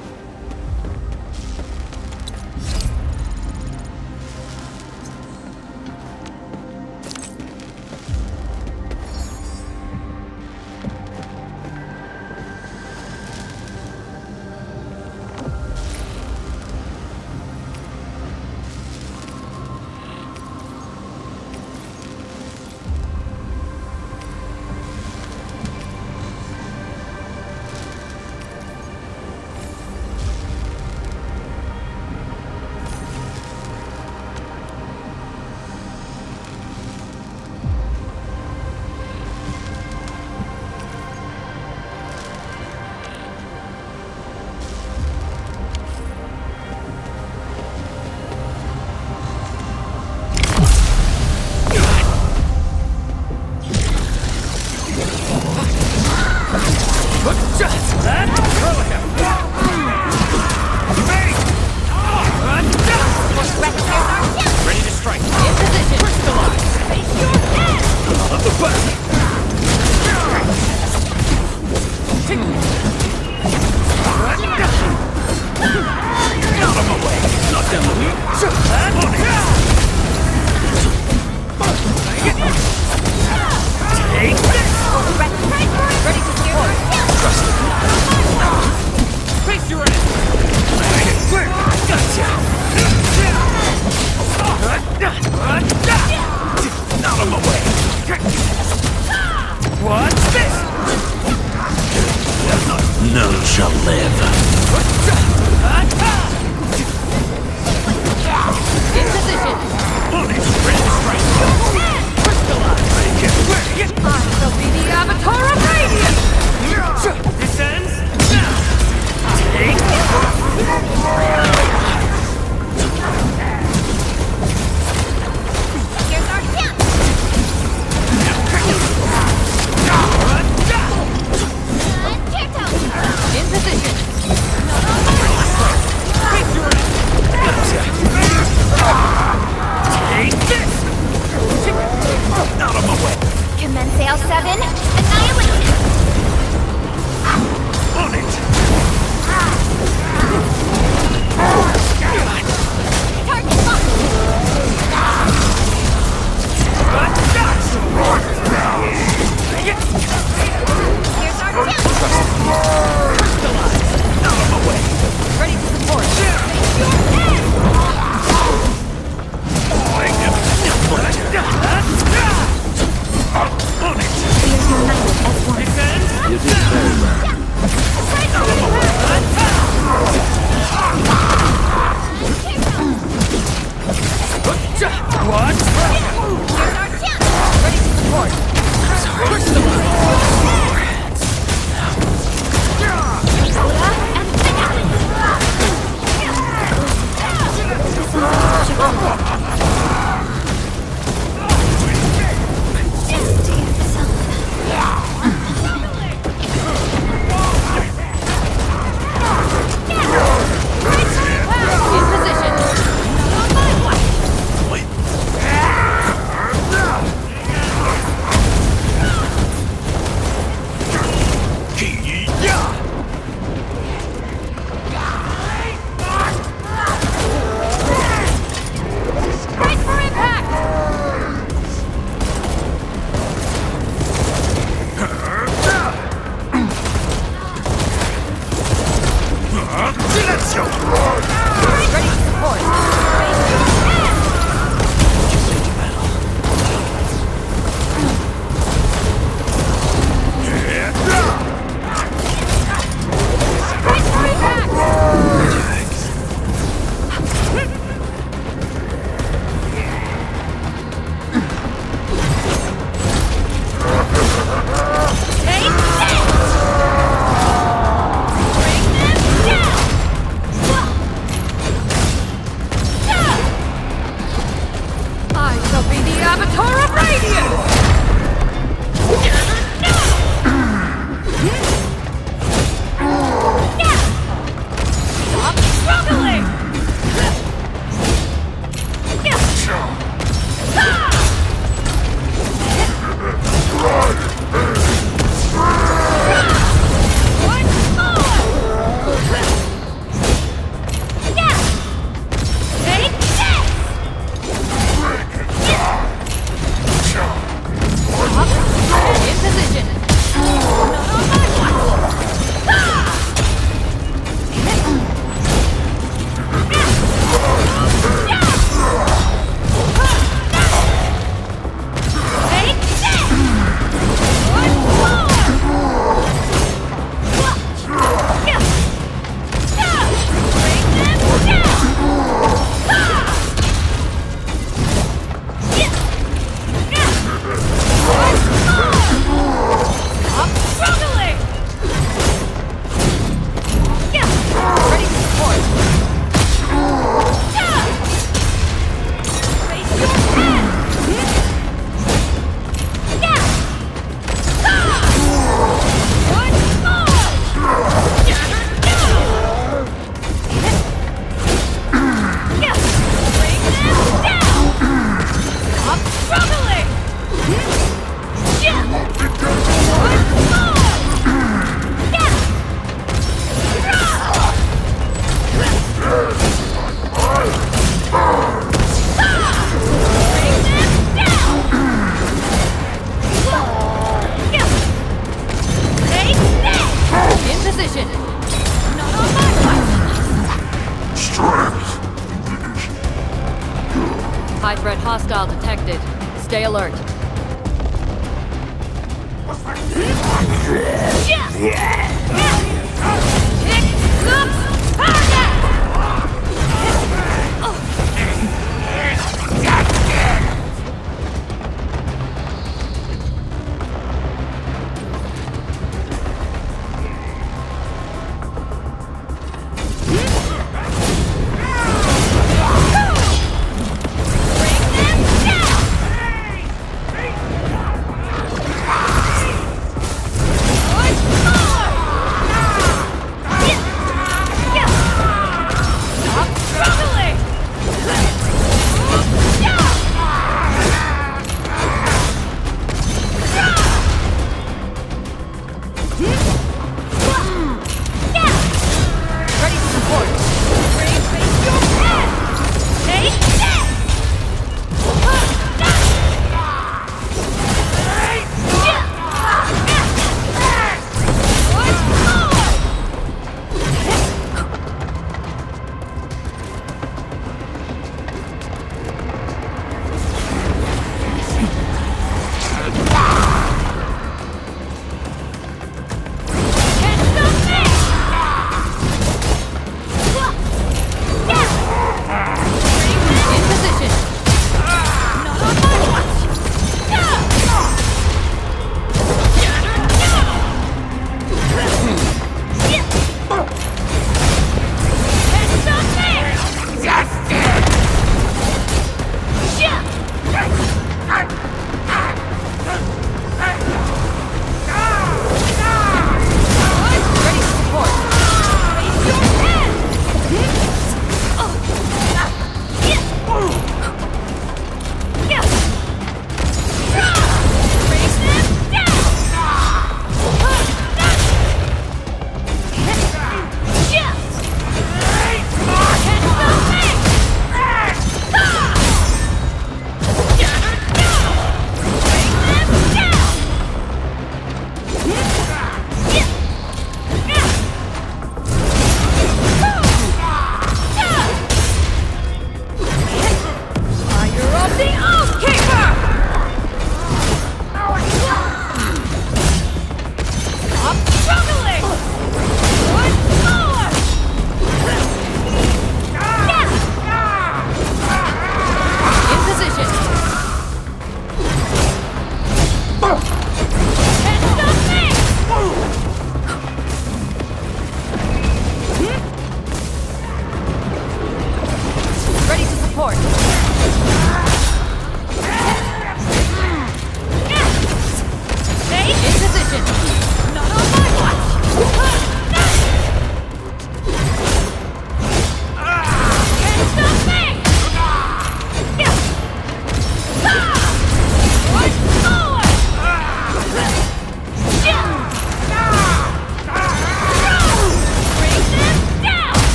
Threat hostile detected. Stay alert.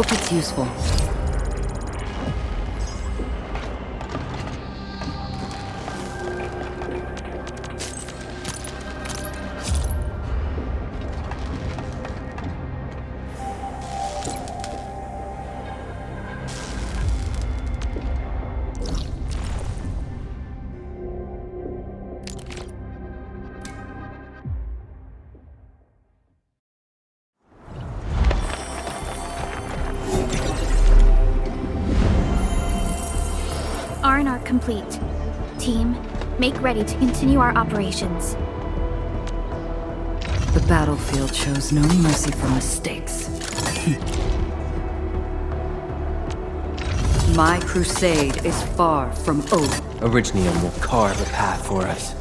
Hope it's useful.
R&R complete. Team, make ready to continue our operations.
The battlefield shows no mercy for mistakes. My crusade is far from over.
Orignium will carve a path for us.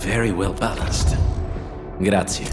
Very well balanced. Grazie.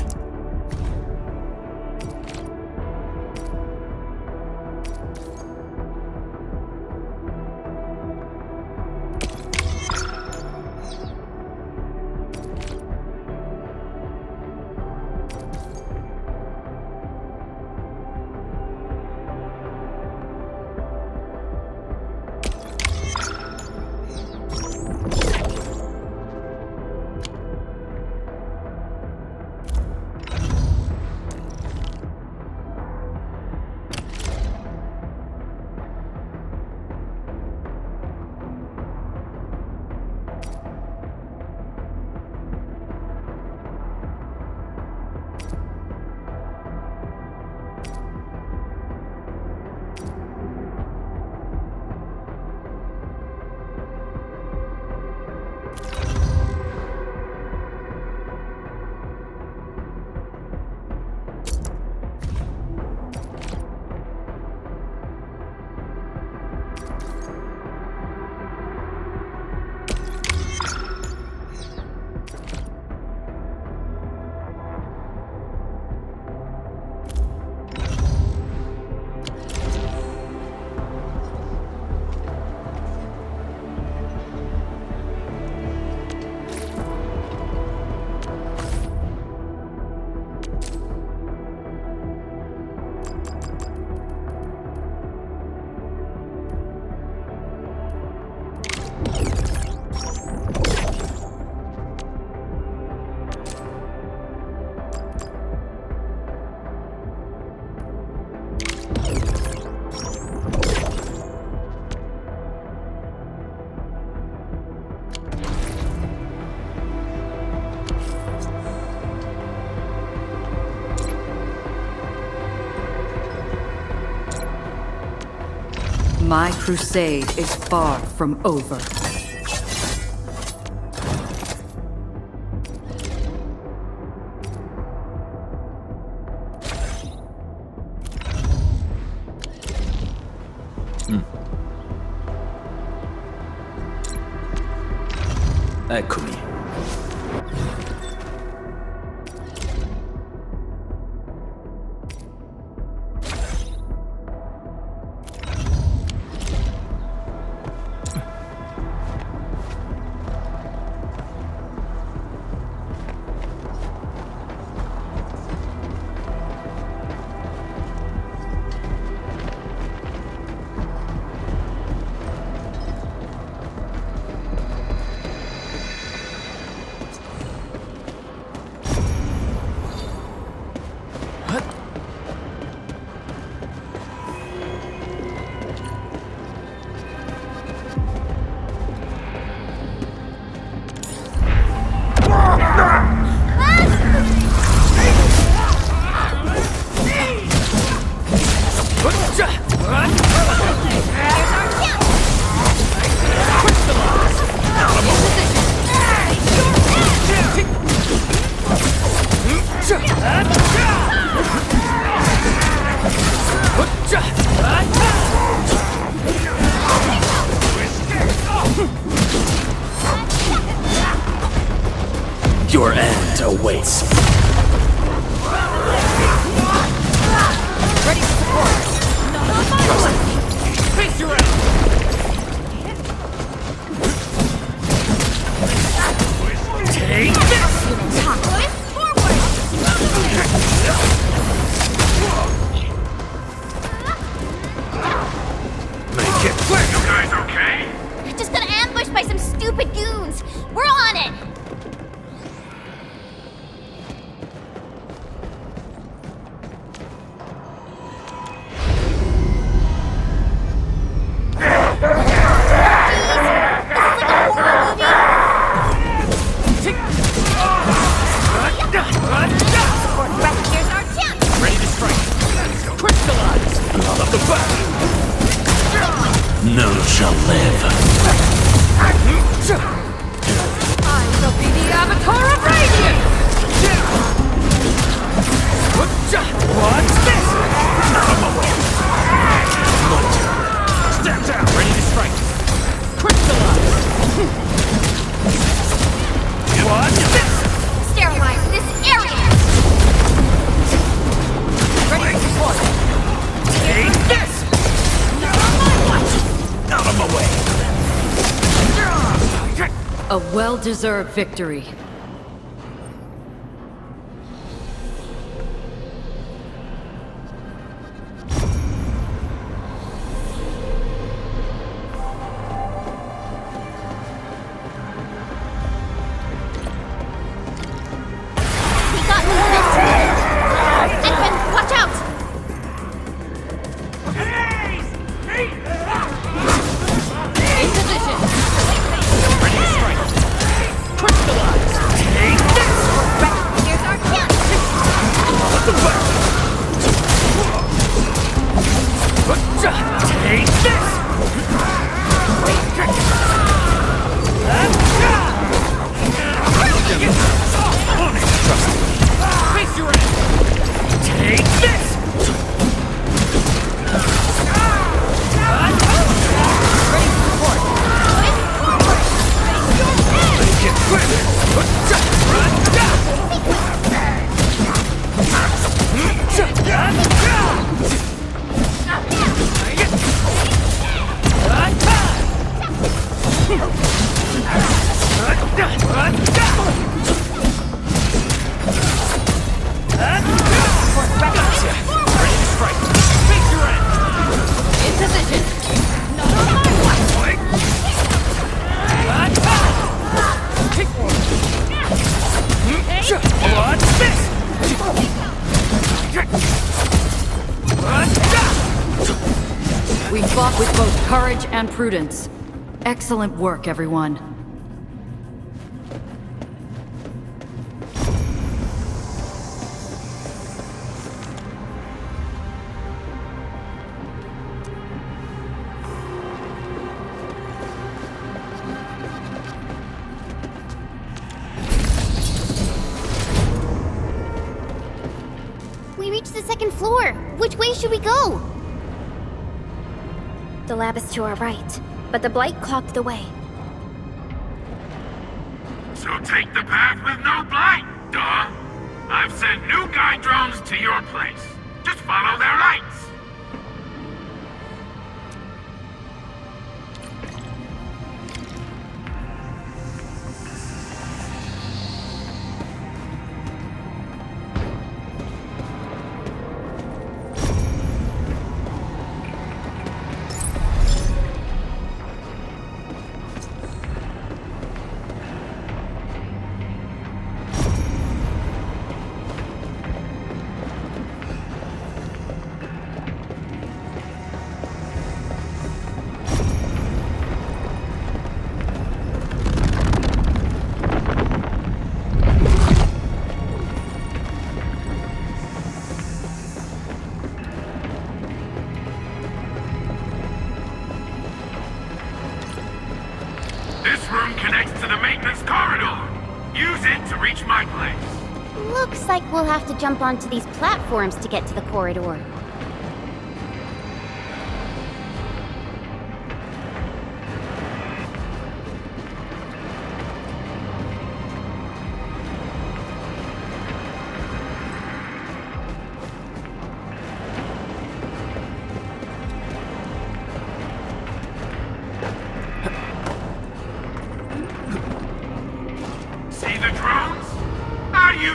My crusade is far from over.
Eccomi.
Your end awaits.
Ready to support. Not on my watch.
Face your end!
Take this! Make it quick!
You guys okay?
Just got ambushed by some stupid goons. We're on it.
Ready to strike. Crystallize!
Out of the back! None shall live.
I shall be the avatar of radiance!
What's this? Out of my way! My turn. Stand down!
Ready to strike. Crystallize!
What's this?
Sterilize this area.
Ready to support.
Take this! Out of my way!
A well-deserved victory.
We got movement. Edwin, watch out.
In position.
Ready to strike. Crystallize!
Take this!
Here's our chance.
Out of the back! Take this!
Face your end!
Take this!
Ready to support.
Make it quick!
Ready to strike. Face your end!
In position.
Not on my watch.
What's this?
We fought with both courage and prudence. Excellent work, everyone.
We reached the second floor. Which way should we go?
The lab is to our right, but the blight clogged the way.
So take the path with no blight, duh. I've sent new guide drones to your place. Just follow their lights. This room connects to the maintenance corridor. Use it to reach my place.
Looks like we'll have to jump onto these platforms to get to the corridor.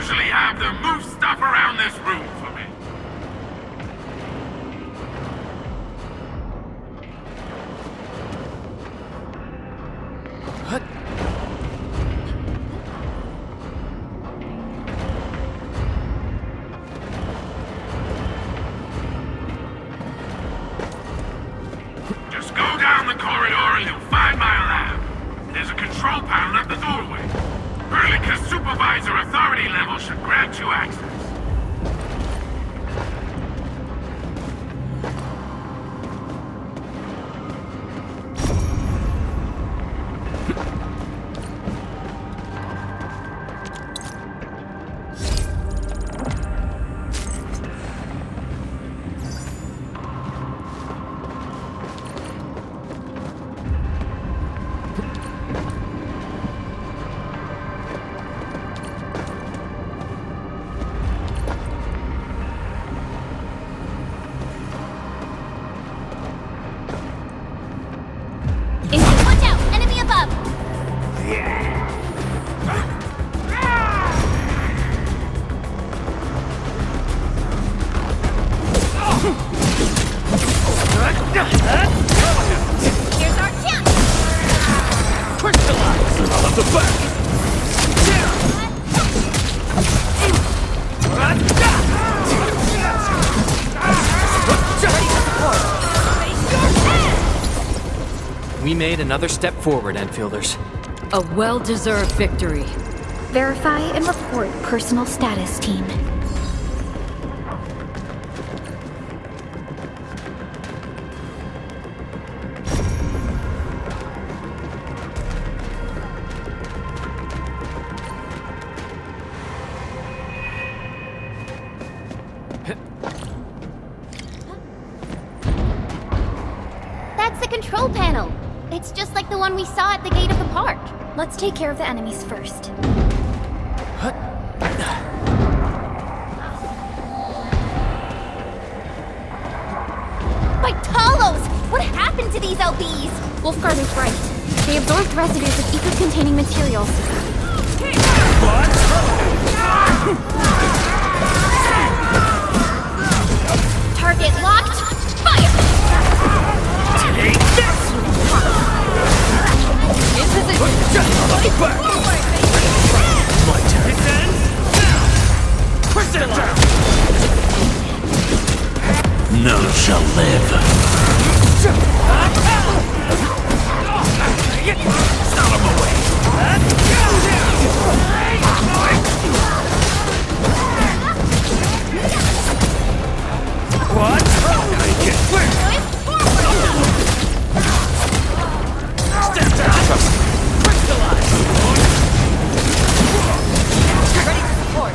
usually have them move stuff around this room for me. Just go down the corridor and you'll find my lab. There's a control panel at the doorway. Perlica's supervisor authority level should grant you access.
Watch out! Enemy above! Here's our chance!
Crystallize! Out of the back!
We made another step forward, Enfielders.
A well-deserved victory.
Verify and report personal status, team.
That's the control panel. It's just like the one we saw at the gate of the park.
Let's take care of the enemies first.
By Talos! What happened to these LBs?
Wolfguard is right. They absorbed residues of ether-containing materials.
Target locked. Fire!
Take this!
In position.
My turn. It ends now! Crystallize! None shall live. Stop him away! What? Take it! Step down! Crystallize!
Ready to support.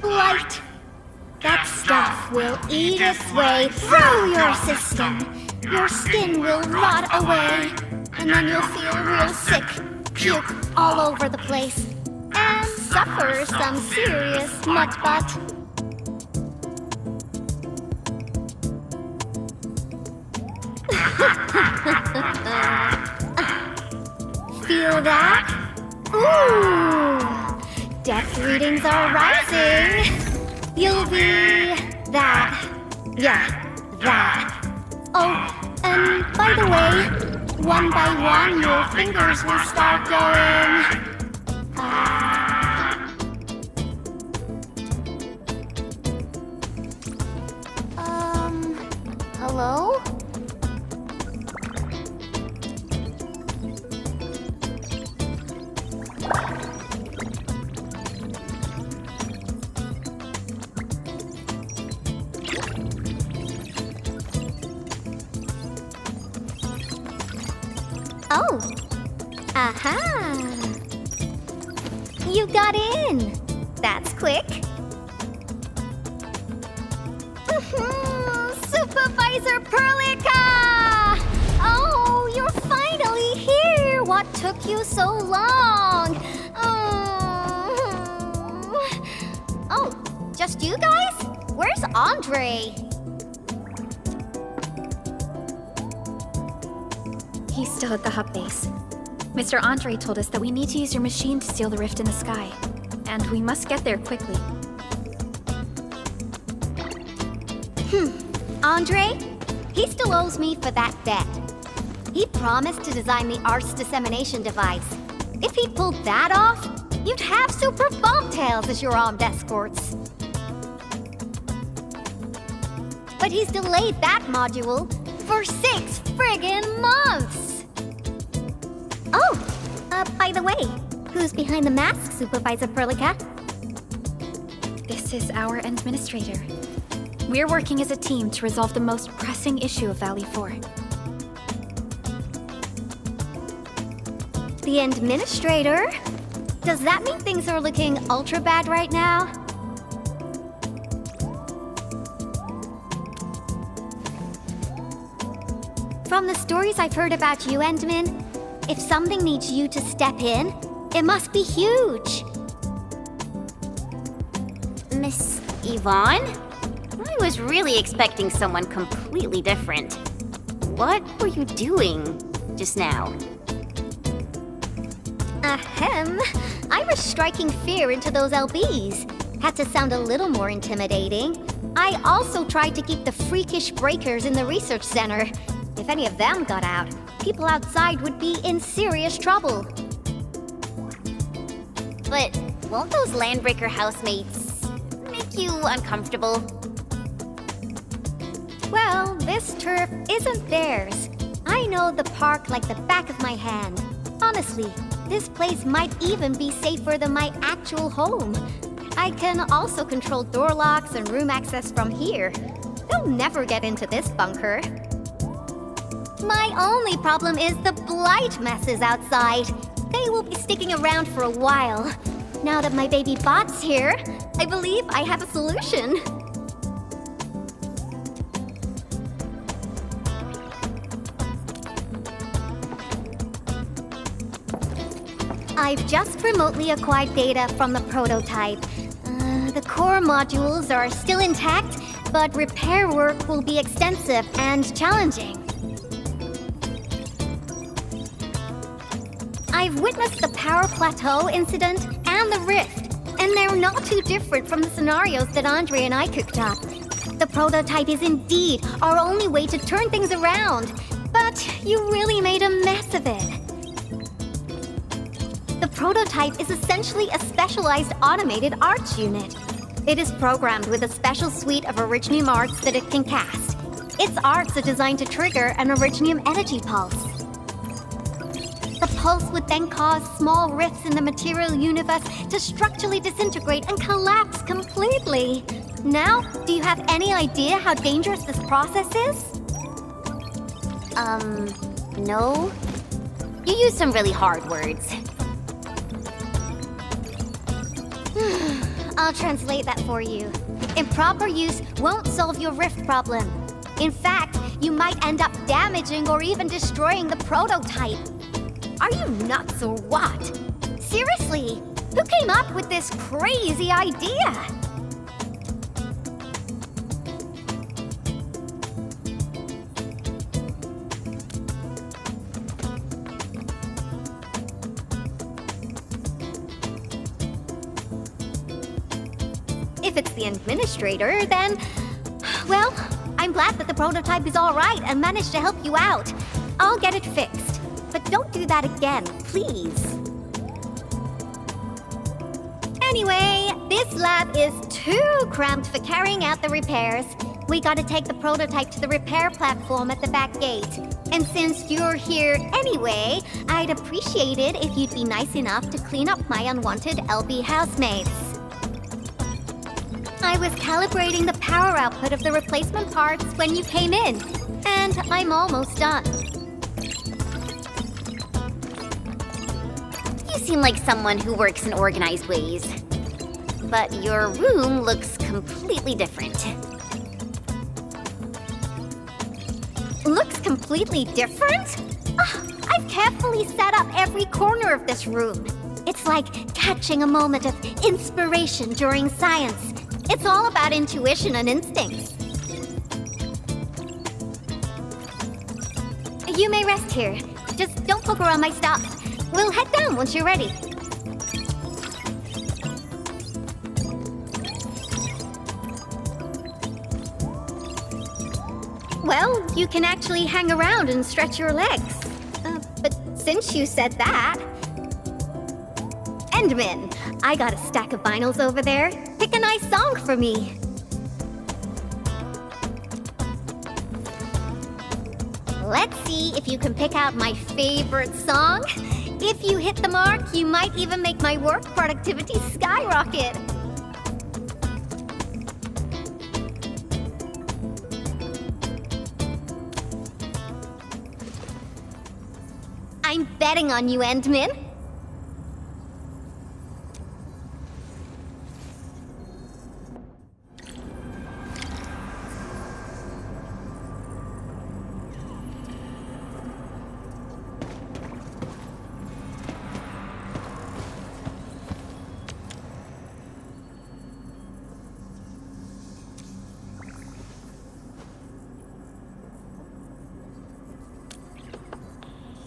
Light. That stuff will eat its way through your system. Your skin will rot away. And then you'll feel real sick. Puke all over the place. And suffer some serious mutt-butt. Feel that? Ooh! Death readings are rising. You'll be that. Yeah, that. Oh, and by the way, one by one your fingers will start going. Hello? Oh. Aha. You got in. That's quick. Supervisor Perlica! Oh, you're finally here! What took you so long? Oh, just you guys? Where's Andre?
He's still at the hub base. Mr. Andre told us that we need to use your machine to seal the rift in the sky. And we must get there quickly.
Andre? He still owes me for that bet. He promised to design the Art's dissemination device. If he'd pulled that off, you'd have Super Bobtails as your armed escorts. But he's delayed that module for 6 friggin' months! Oh, by the way, who's behind the mask, Supervisor Perlica?
This is our administrator. We're working as a team to resolve the most pressing issue of Valley 4.
The administrator? Does that mean things are looking ultra bad right now? From the stories I've heard about you, Endman, if something needs you to step in, it must be huge.
Miss Yvonne? I was really expecting someone completely different. What were you doing just now?
Ahem. I was striking fear into those LBs. Had to sound a little more intimidating. I also tried to keep the freakish breakers in the research center. If any of them got out, people outside would be in serious trouble.
But won't those landbreaker housemates make you uncomfortable?
Well, this turf isn't theirs. I know the park like the back of my hand. Honestly, this place might even be safer than my actual home. I can also control door locks and room access from here. They'll never get into this bunker. My only problem is the blight messes outside. They will be sticking around for a while. Now that my baby bot's here, I believe I have a solution. I've just remotely acquired data from the prototype. The core modules are still intact, but repair work will be extensive and challenging. I've witnessed the power plateau incident and the rift, and they're not too different from the scenarios that Andre and I cooked up. The prototype is indeed our only way to turn things around, but you really made a mess of it. The prototype is essentially a specialized automated arts unit. It is programmed with a special suite of originium arts that it can cast. Its arts are designed to trigger an originium energy pulse. The pulse would then cause small rifts in the material universe to structurally disintegrate and collapse completely. Now, do you have any idea how dangerous this process is?
No. You used some really hard words.
I'll translate that for you. Improper use won't solve your rift problem. In fact, you might end up damaging or even destroying the prototype. Are you nuts or what? Seriously, who came up with this crazy idea? If it's the administrator, then... well, I'm glad that the prototype is all right and managed to help you out. I'll get it fixed. But don't do that again, please. Anyway, this lab is too cramped for carrying out the repairs. We gotta take the prototype to the repair platform at the back gate. And since you're here anyway, I'd appreciate it if you'd be nice enough to clean up my unwanted LB housemates. I was calibrating the power output of the replacement parts when you came in, and I'm almost done.
You seem like someone who works in organized ways. but your room looks completely different.
Looks completely different? I've carefully set up every corner of this room. It's like catching a moment of inspiration during science. It's all about intuition and instincts. You may rest here. Just don't poke around my stuff. We'll head down once you're ready. Well, you can actually hang around and stretch your legs. But since you said that... Endman, I got a stack of vinyls over there. Pick a nice song for me. Let's see if you can pick out my favorite song. If you hit the mark, you might even make my work productivity skyrocket. I'm betting on you, Endman.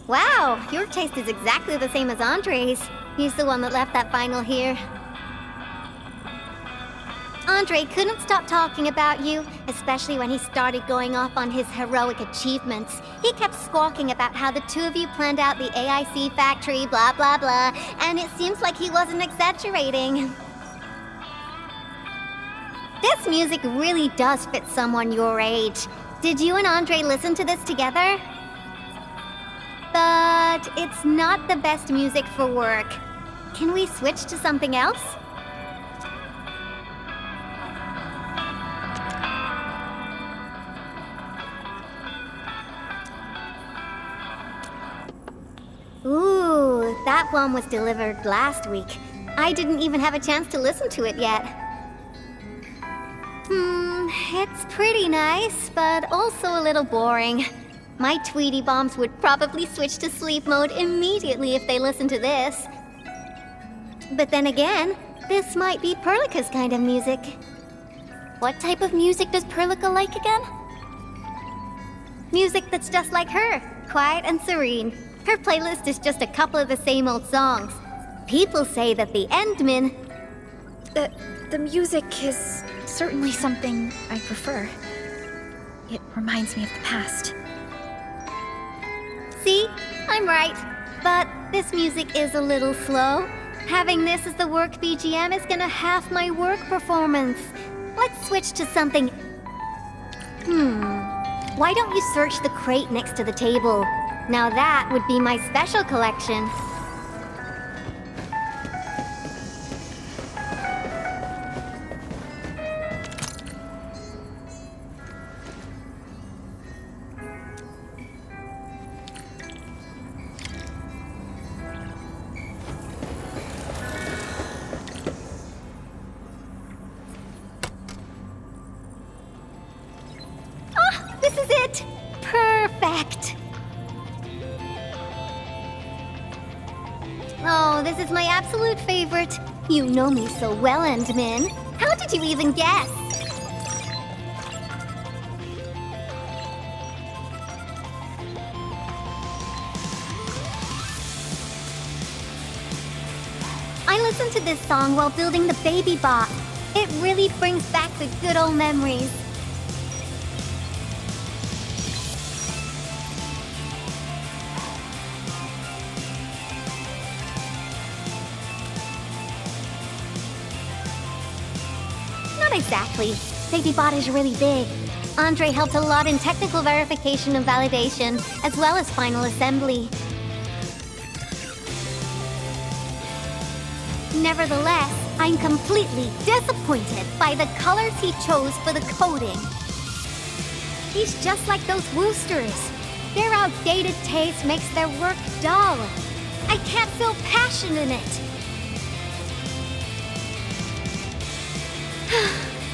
Wow, your taste is exactly the same as Andre's. He's the one that left that vinyl here. Andre couldn't stop talking about you, especially when he started going off on his heroic achievements. He kept squawking about how the two of you planned out the AIC factory, blah blah blah, and it seems like he wasn't exaggerating. This music really does fit someone your age. Did you and Andre listen to this together? But it's not the best music for work. Can we switch to something else? Ooh, that one was delivered last week. I didn't even have a chance to listen to it yet. It's pretty nice, but also a little boring. My Tweety Bombs would probably switch to sleep mode immediately if they listened to this. But then again, this might be Perlica's kind of music. What type of music does Perlica like again? Music that's just like her, quiet and serene. Her playlist is just a couple of the same old songs. People say that the Endman...
The music is certainly something I prefer. It reminds me of the past.
See? I'm right. But this music is a little slow. Having this as the work BGM is gonna half my work performance. Let's switch to something... Why don't you search the crate next to the table? Now that would be my special collection. This is it! Perfect! Oh, this is my absolute favorite. You know me so well, Endman. How did you even guess? I listened to this song while building the baby bot. It really brings back the good old memories. Not exactly. BabyBot is really big. Andre helped a lot in technical verification and validation, as well as final assembly. Nevertheless, I'm completely disappointed by the colors he chose for the coding. He's just like those Woosters. Their outdated taste makes their work dull. I can't feel passion in it.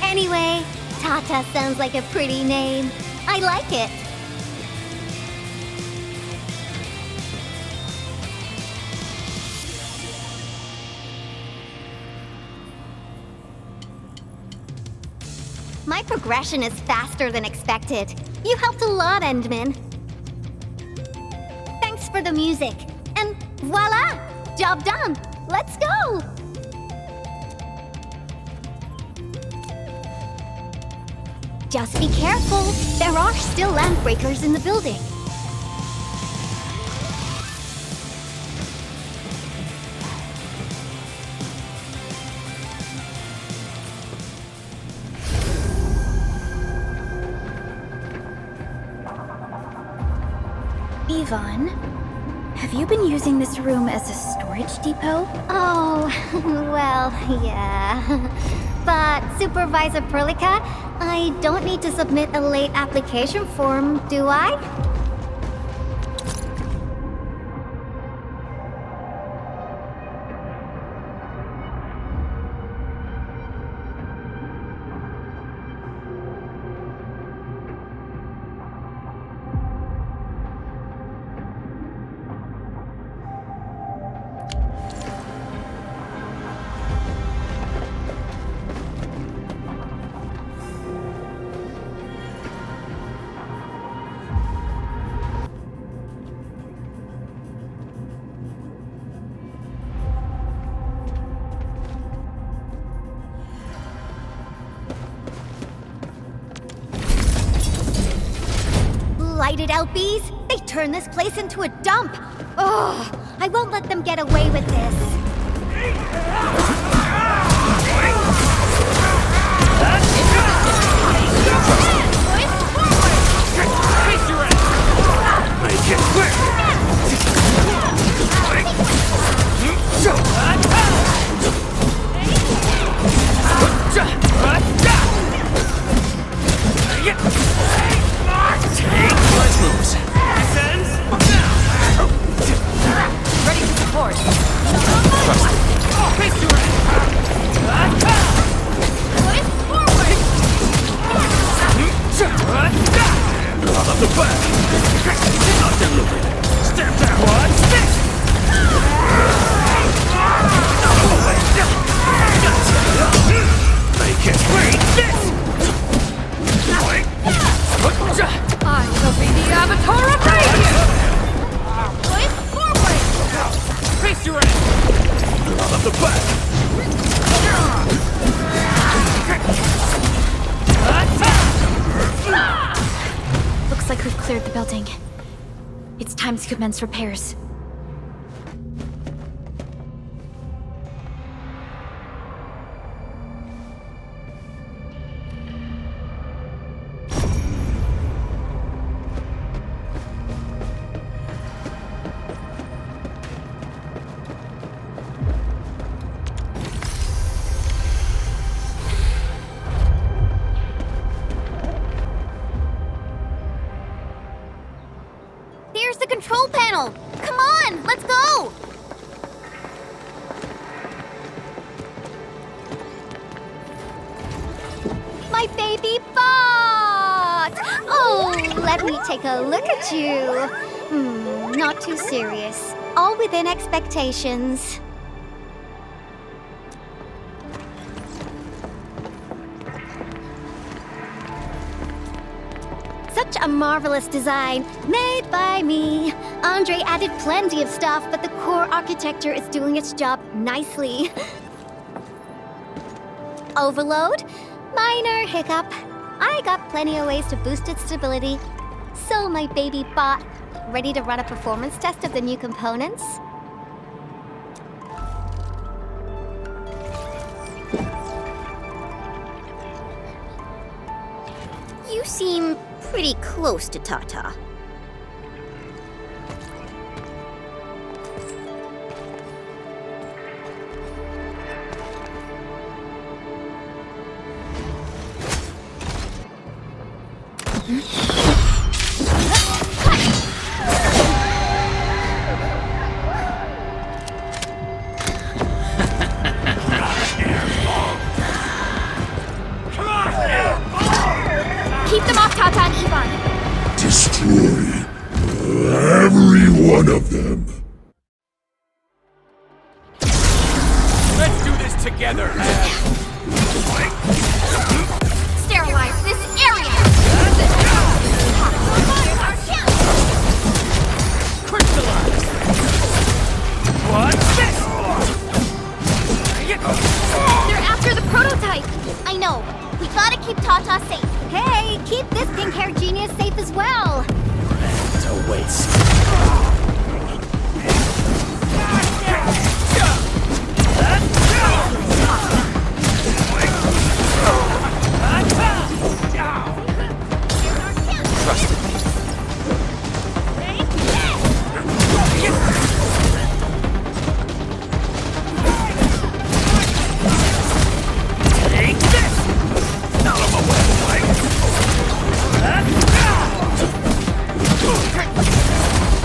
Anyway, Tata sounds like a pretty name. I like it. My progression is faster than expected. You helped a lot, Endman. Thanks for the music. And voila! Job done! Let's go! Just be careful. There are still landbreakers in the building.
Yvonne, have you been using this room as a storage depot?
Oh, well, yeah. But, Supervisor Perlica, I don't need to submit a late application form, do I? Lighted LBs? They turn this place into a dump! Ugh! I won't let them get away with this.
Make it quick!
Nice moves.
Ready to support.
Trust me.
Face your
Out of the back! Not them looking. Step down! What's this? Make it wait! This!
I shall be the avatar of radiance!
Face your ass!
Out of the back!
Looks like we've cleared the building. It's time to commence repairs.
There's the control panel! Come on, let's go! My baby bot! Oh, let me take a look at you. Not too serious. All within expectations. Such a marvelous design, made by me. Andre added plenty of stuff, but the core architecture is doing its job nicely. Overload? Minor hiccup. I got plenty of ways to boost its stability. So my baby bot, ready to run a performance test of the new components?
You seem pretty close to Tata.
destroy every one of them.
Let's do this together, man.
Sterilize this area!
Crystallize! What's this?
They're after the prototype!
I know. We gotta keep Tata safe. Hey, keep this pink-haired genius safe as well.
To waste.
Trusted me.
Take this! Out of my way,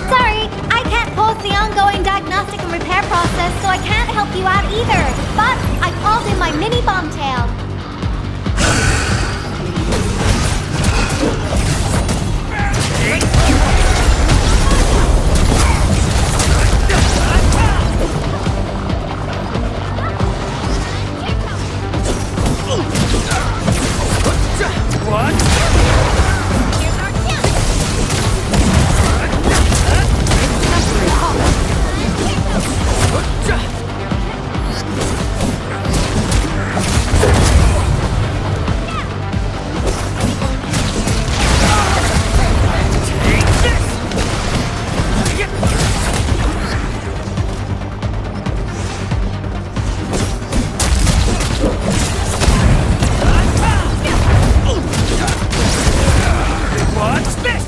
Sorry, I can't pause the ongoing diagnostic and repair process, so I can't help you out either. But I called in my mini bomb tail.
What? What's this?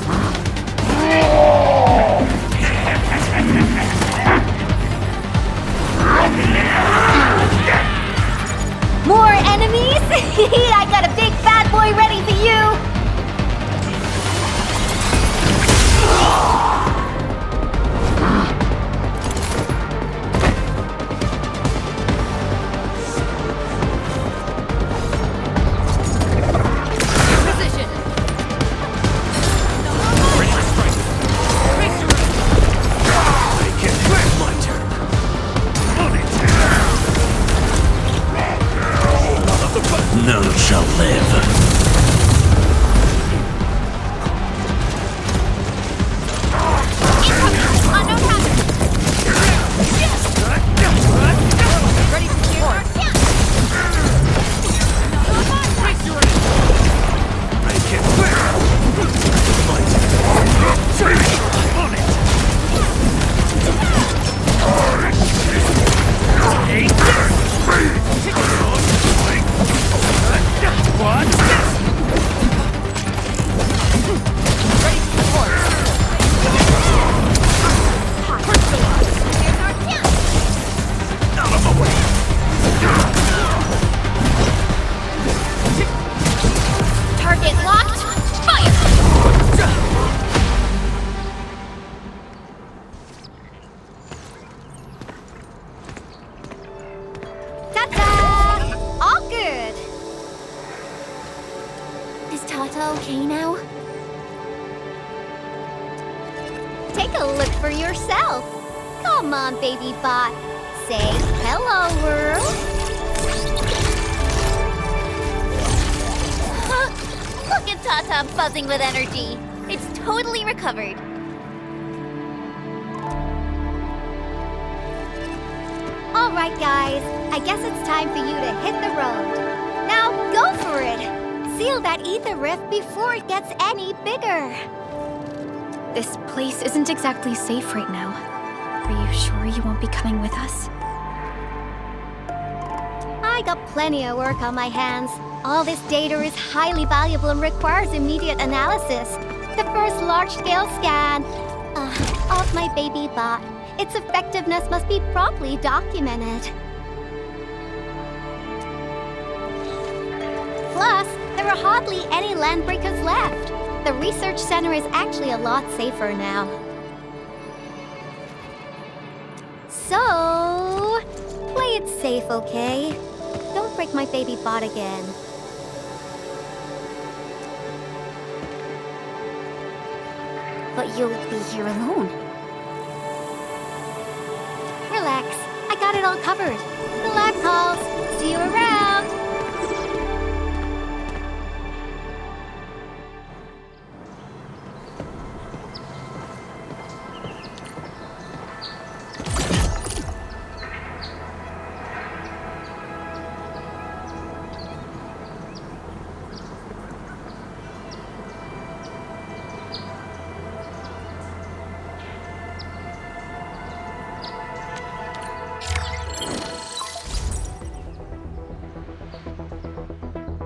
More enemies? I got a big bad boy ready for you.
Position!
Ready to strike. Make it my turn.
None shall live.
Ready to support!
Make it my turn. On it. Take this. What's this?
Ready to support!
Out of my way.
Target locked! Fire!
Ta-ta! All good. Is Tata okay now? Take a look for yourself. Come on, baby bot. Say hello, world.
Look at Tata buzzing with energy. It's totally recovered.
All right, guys. I guess it's time for you to hit the road. Now, go for it. Seal that ether rift before it gets any bigger.
This place isn't exactly safe right now. Are you sure you won't be coming with us?
I got plenty of work on my hands. All this data is highly valuable and requires immediate analysis. The first large-scale scan of my baby bot. Its effectiveness must be properly documented. Plus, there are hardly any landbreakers left. The research center is actually a lot safer now. So, play it safe, okay? Don't break my baby bot again.
But you'll be here alone.
Relax. I got it all covered. The lab calls. See you around.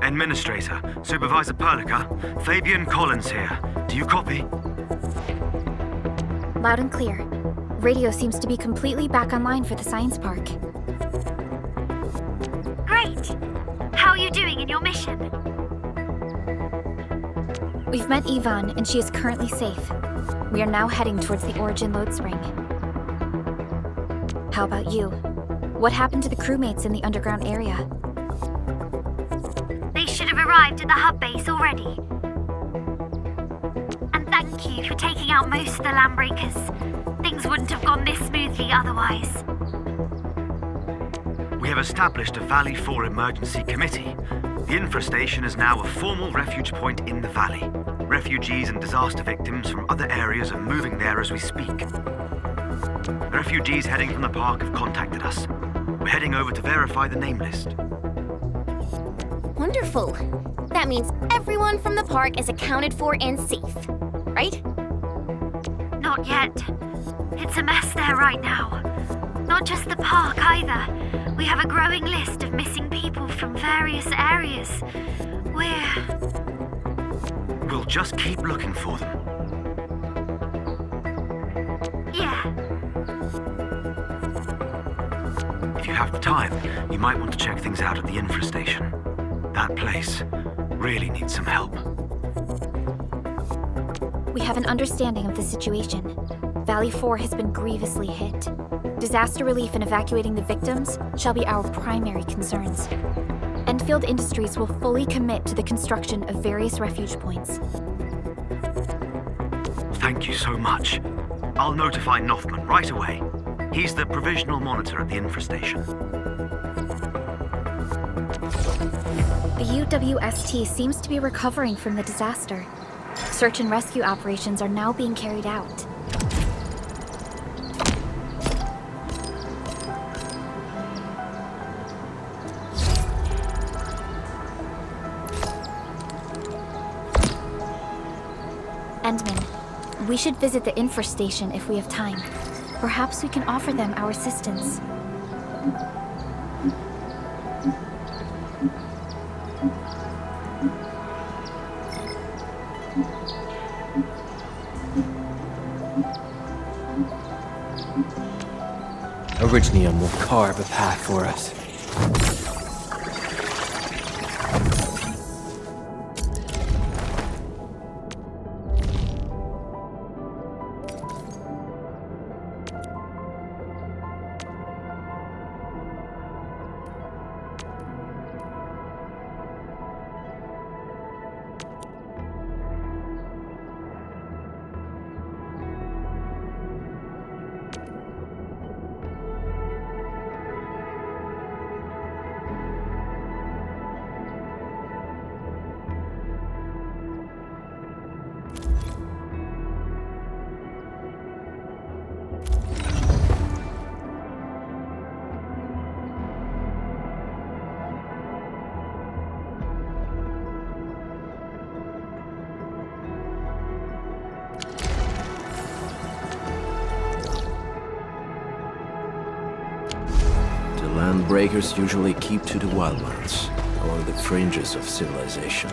Administrator, Supervisor Perlica, Fabian Collins here. Do you copy?
Loud and clear. Radio seems to be completely back online for the science park.
Great! How are you doing in your mission?
We've met Yvonne, and she is currently safe. We are now heading towards the Origin load spring. How about you? What happened to the crewmates in the underground area?
They should have arrived at the hub base already. And thank you for taking out most of the landbreakers. Things wouldn't have gone this smoothly otherwise.
We have established a Valley 4 emergency committee. The infrastation is now a formal refuge point in the valley. Refugees and disaster victims from other areas are moving there as we speak. The refugees heading from the park have contacted us. We're heading over to verify the name list.
Wonderful. That means everyone from the park is accounted for and safe, right?
Not yet. It's a mess there right now. Not just the park either. We have a growing list of missing people from various areas.
We'll just keep looking for them.
Yeah.
If you have the time, you might want to check things out at the infrastation. That place really needs some help.
We have an understanding of the situation. Valley 4 has been grievously hit. Disaster relief and evacuating the victims shall be our primary concerns. Endfield Industries will fully commit to the construction of various refuge points.
Thank you so much. I'll notify Nothman right away. He's the provisional monitor at the infrastation.
The UWST seems to be recovering from the disaster. Search and rescue operations are now being carried out. Endman, we should visit the infrastation if we have time. Perhaps we can offer them our assistance.
Orignium will carve a path for us. Breakers usually keep to the wildlands, along the fringes of civilization.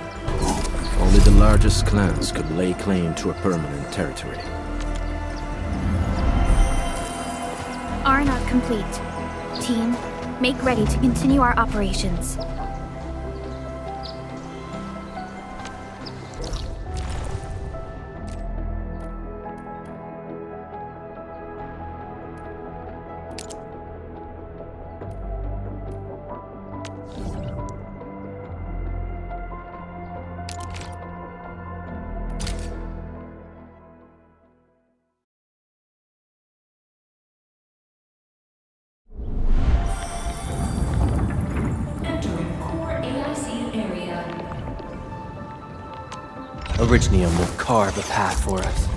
Only the largest clans could lay claim to a permanent territory.
Arnott complete. Team, make ready to continue our operations.
Originum will carve a path for us.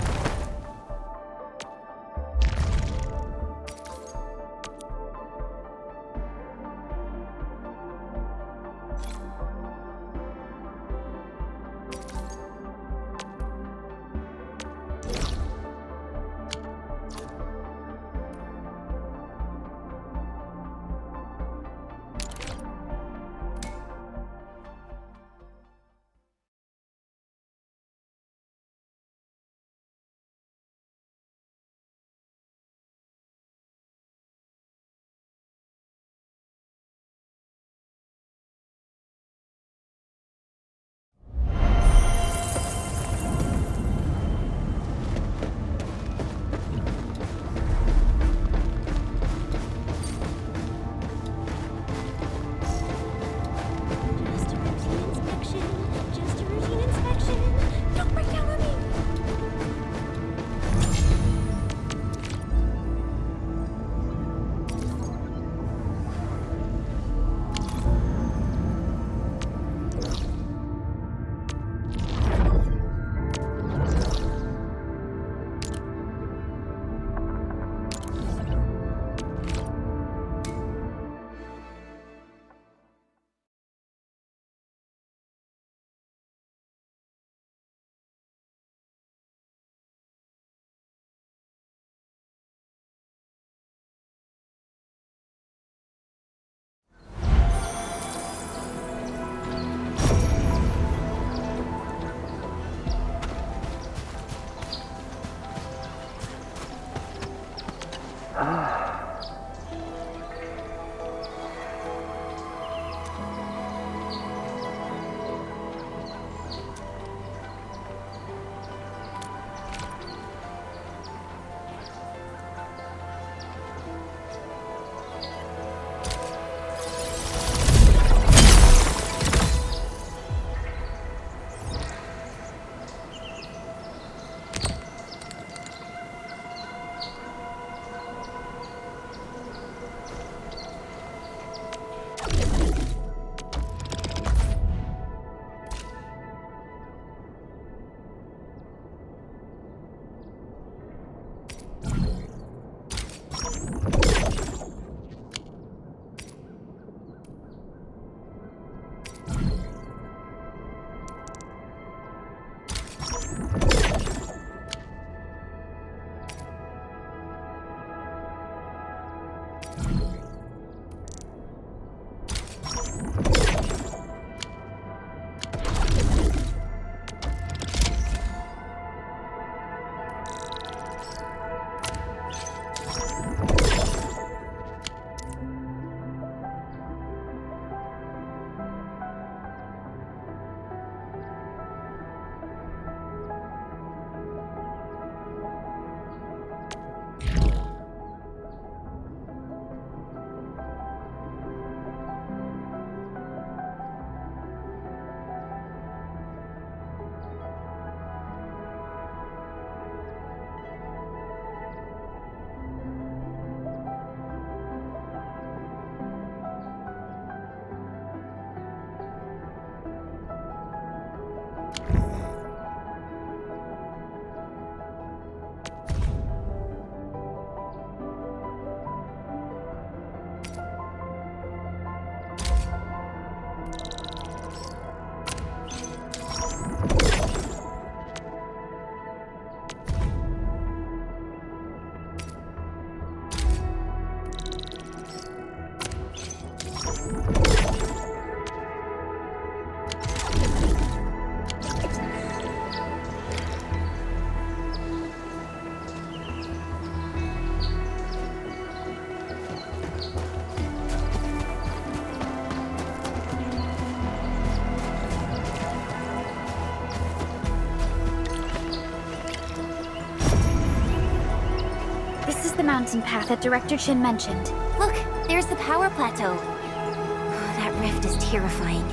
The mountain path that Director Chin mentioned.
Look, there's the power plateau. Oh, that rift is terrifying.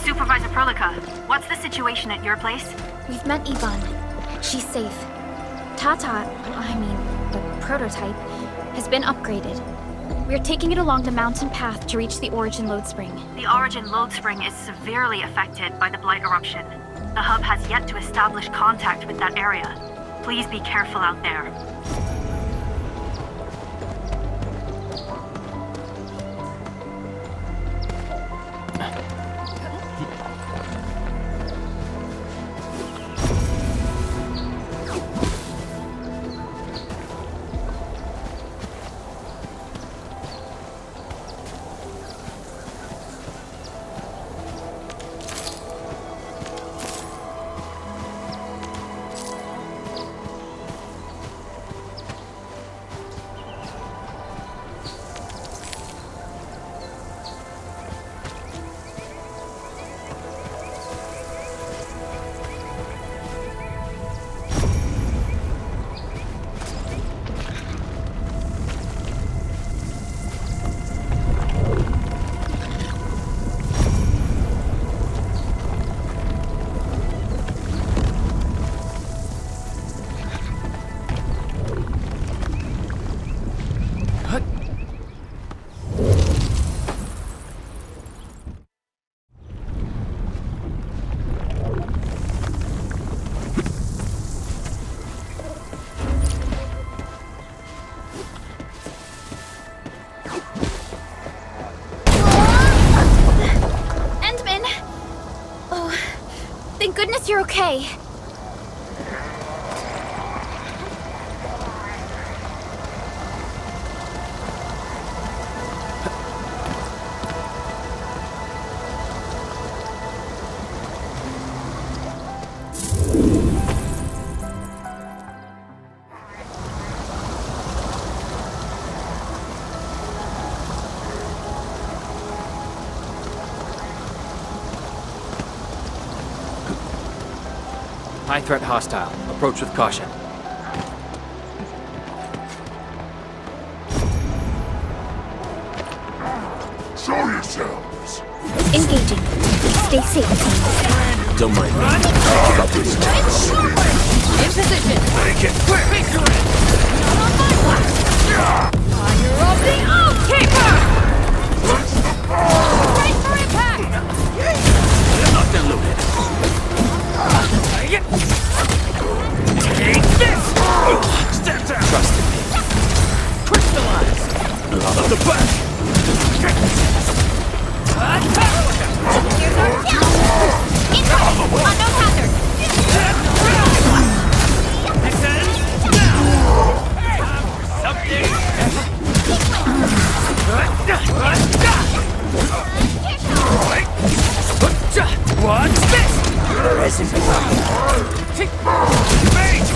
Supervisor Prolica, what's the situation at your place?
We've met Yvonne. She's safe. Tata, the prototype, has been upgraded. We're taking it along the mountain path to reach the Origin Load Spring.
The Origin Load Spring is severely affected by the Blight eruption. The hub has yet to establish contact with that area. Please be careful out there.
You're okay.
High threat hostile. Approach with caution.
Show yourselves.
Engaging. Stay safe.
Don't mind me. About this.
In position.
Make it quick.
Victory. Not on my watch. Fire of the Oathkeeper. Brace for impact.
Not deluded.
Take this!
Stand down.
Trust in me.
Crystallize!
Out of the back.
Here's our challenge! Incoming! Unknown hazard!
Descends now! Something! What's this? Mate!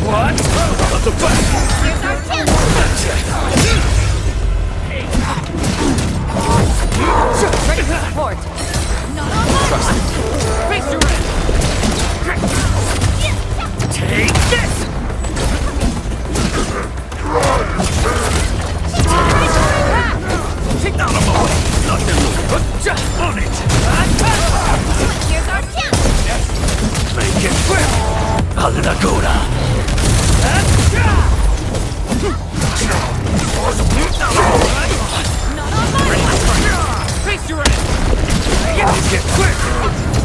What?
Out the back.
Here's our challenge!
Ready for support! Not on my face your end! Take this! Take out of my way! Nothing on it!
Here's our challenge!
Make it quick. Alagora.
Not on my face your end!
Make it quick.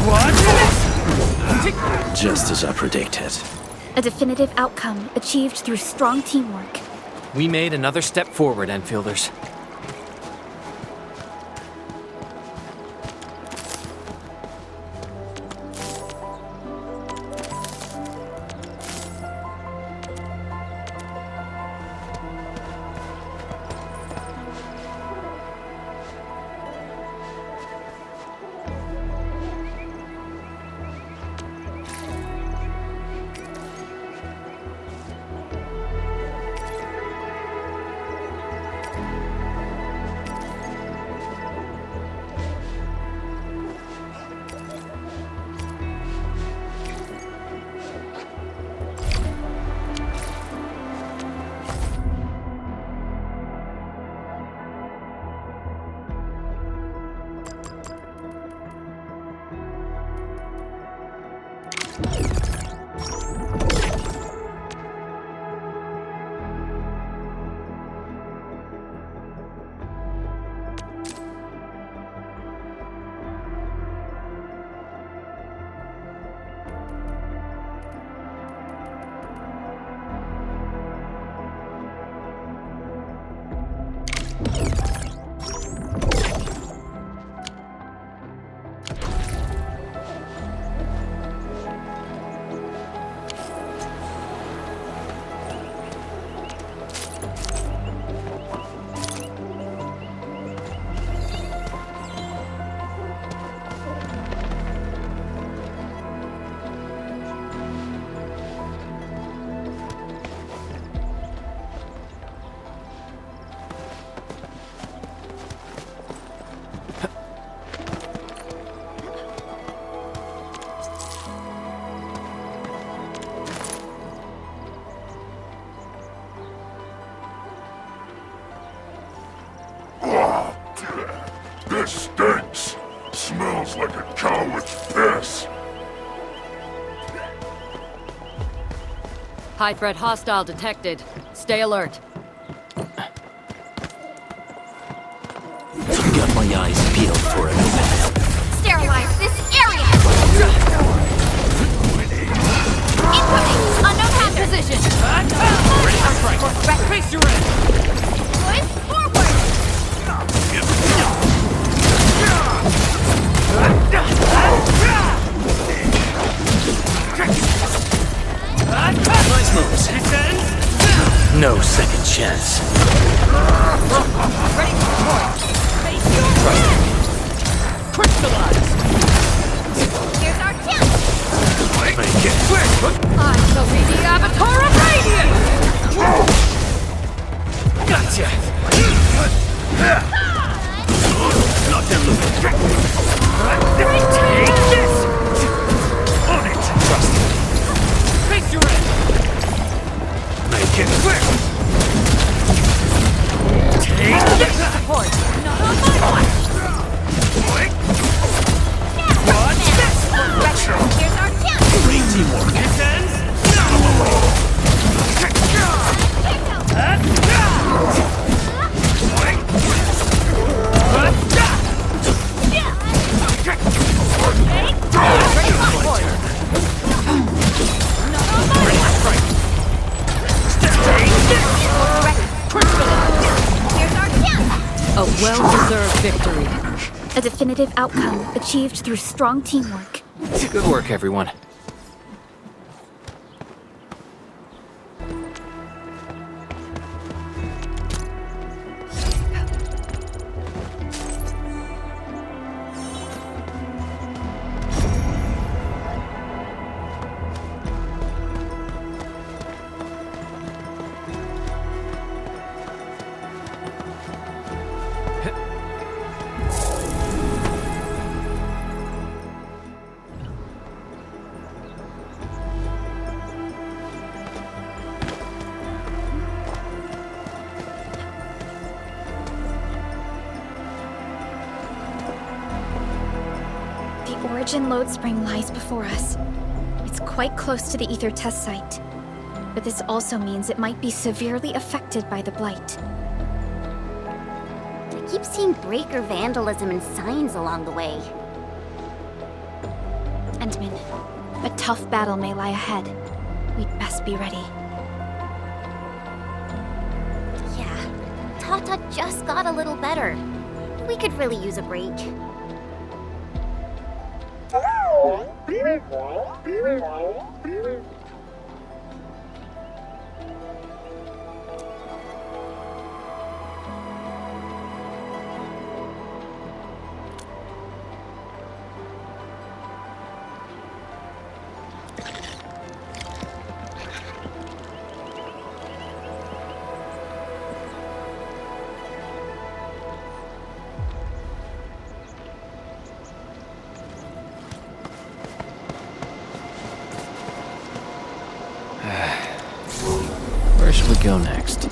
What's this?
Just as I predicted.
A definitive outcome achieved through strong teamwork.
We made another step forward, Enfielders.
This stinks. Smells like a coward's piss.
High threat hostile detected. Stay alert.
Got my eyes peeled for a moment.
Sterilize this area! Incoming! Unknown hazard!
Position!
Ready for strike! Back face you're in!
Going forward!
Nice moves. No second chance.
Ready for point!
Face your head!
Crystallize!
Here's our chance!
Make it quick!
I shall be the avatar of radiance!
Gotcha! Not them moving. Take this! On it! Trust me.
Face you're in!
Make it quick! Take this!
Support!
Not on my watch!
Watch this!
Here's our chance!
Great teamwork!
This ends!
A well-deserved victory.
A definitive outcome achieved through strong teamwork.
Good work, everyone.
Origin load spring lies before us. It's quite close to the Ether test site. But this also means it might be severely affected by the Blight.
I keep seeing breaker vandalism and signs along the way.
Endman, a tough battle may lie ahead. We'd best be ready.
Yeah, Tata just got a little better. We could really use a break.
Where should we go next?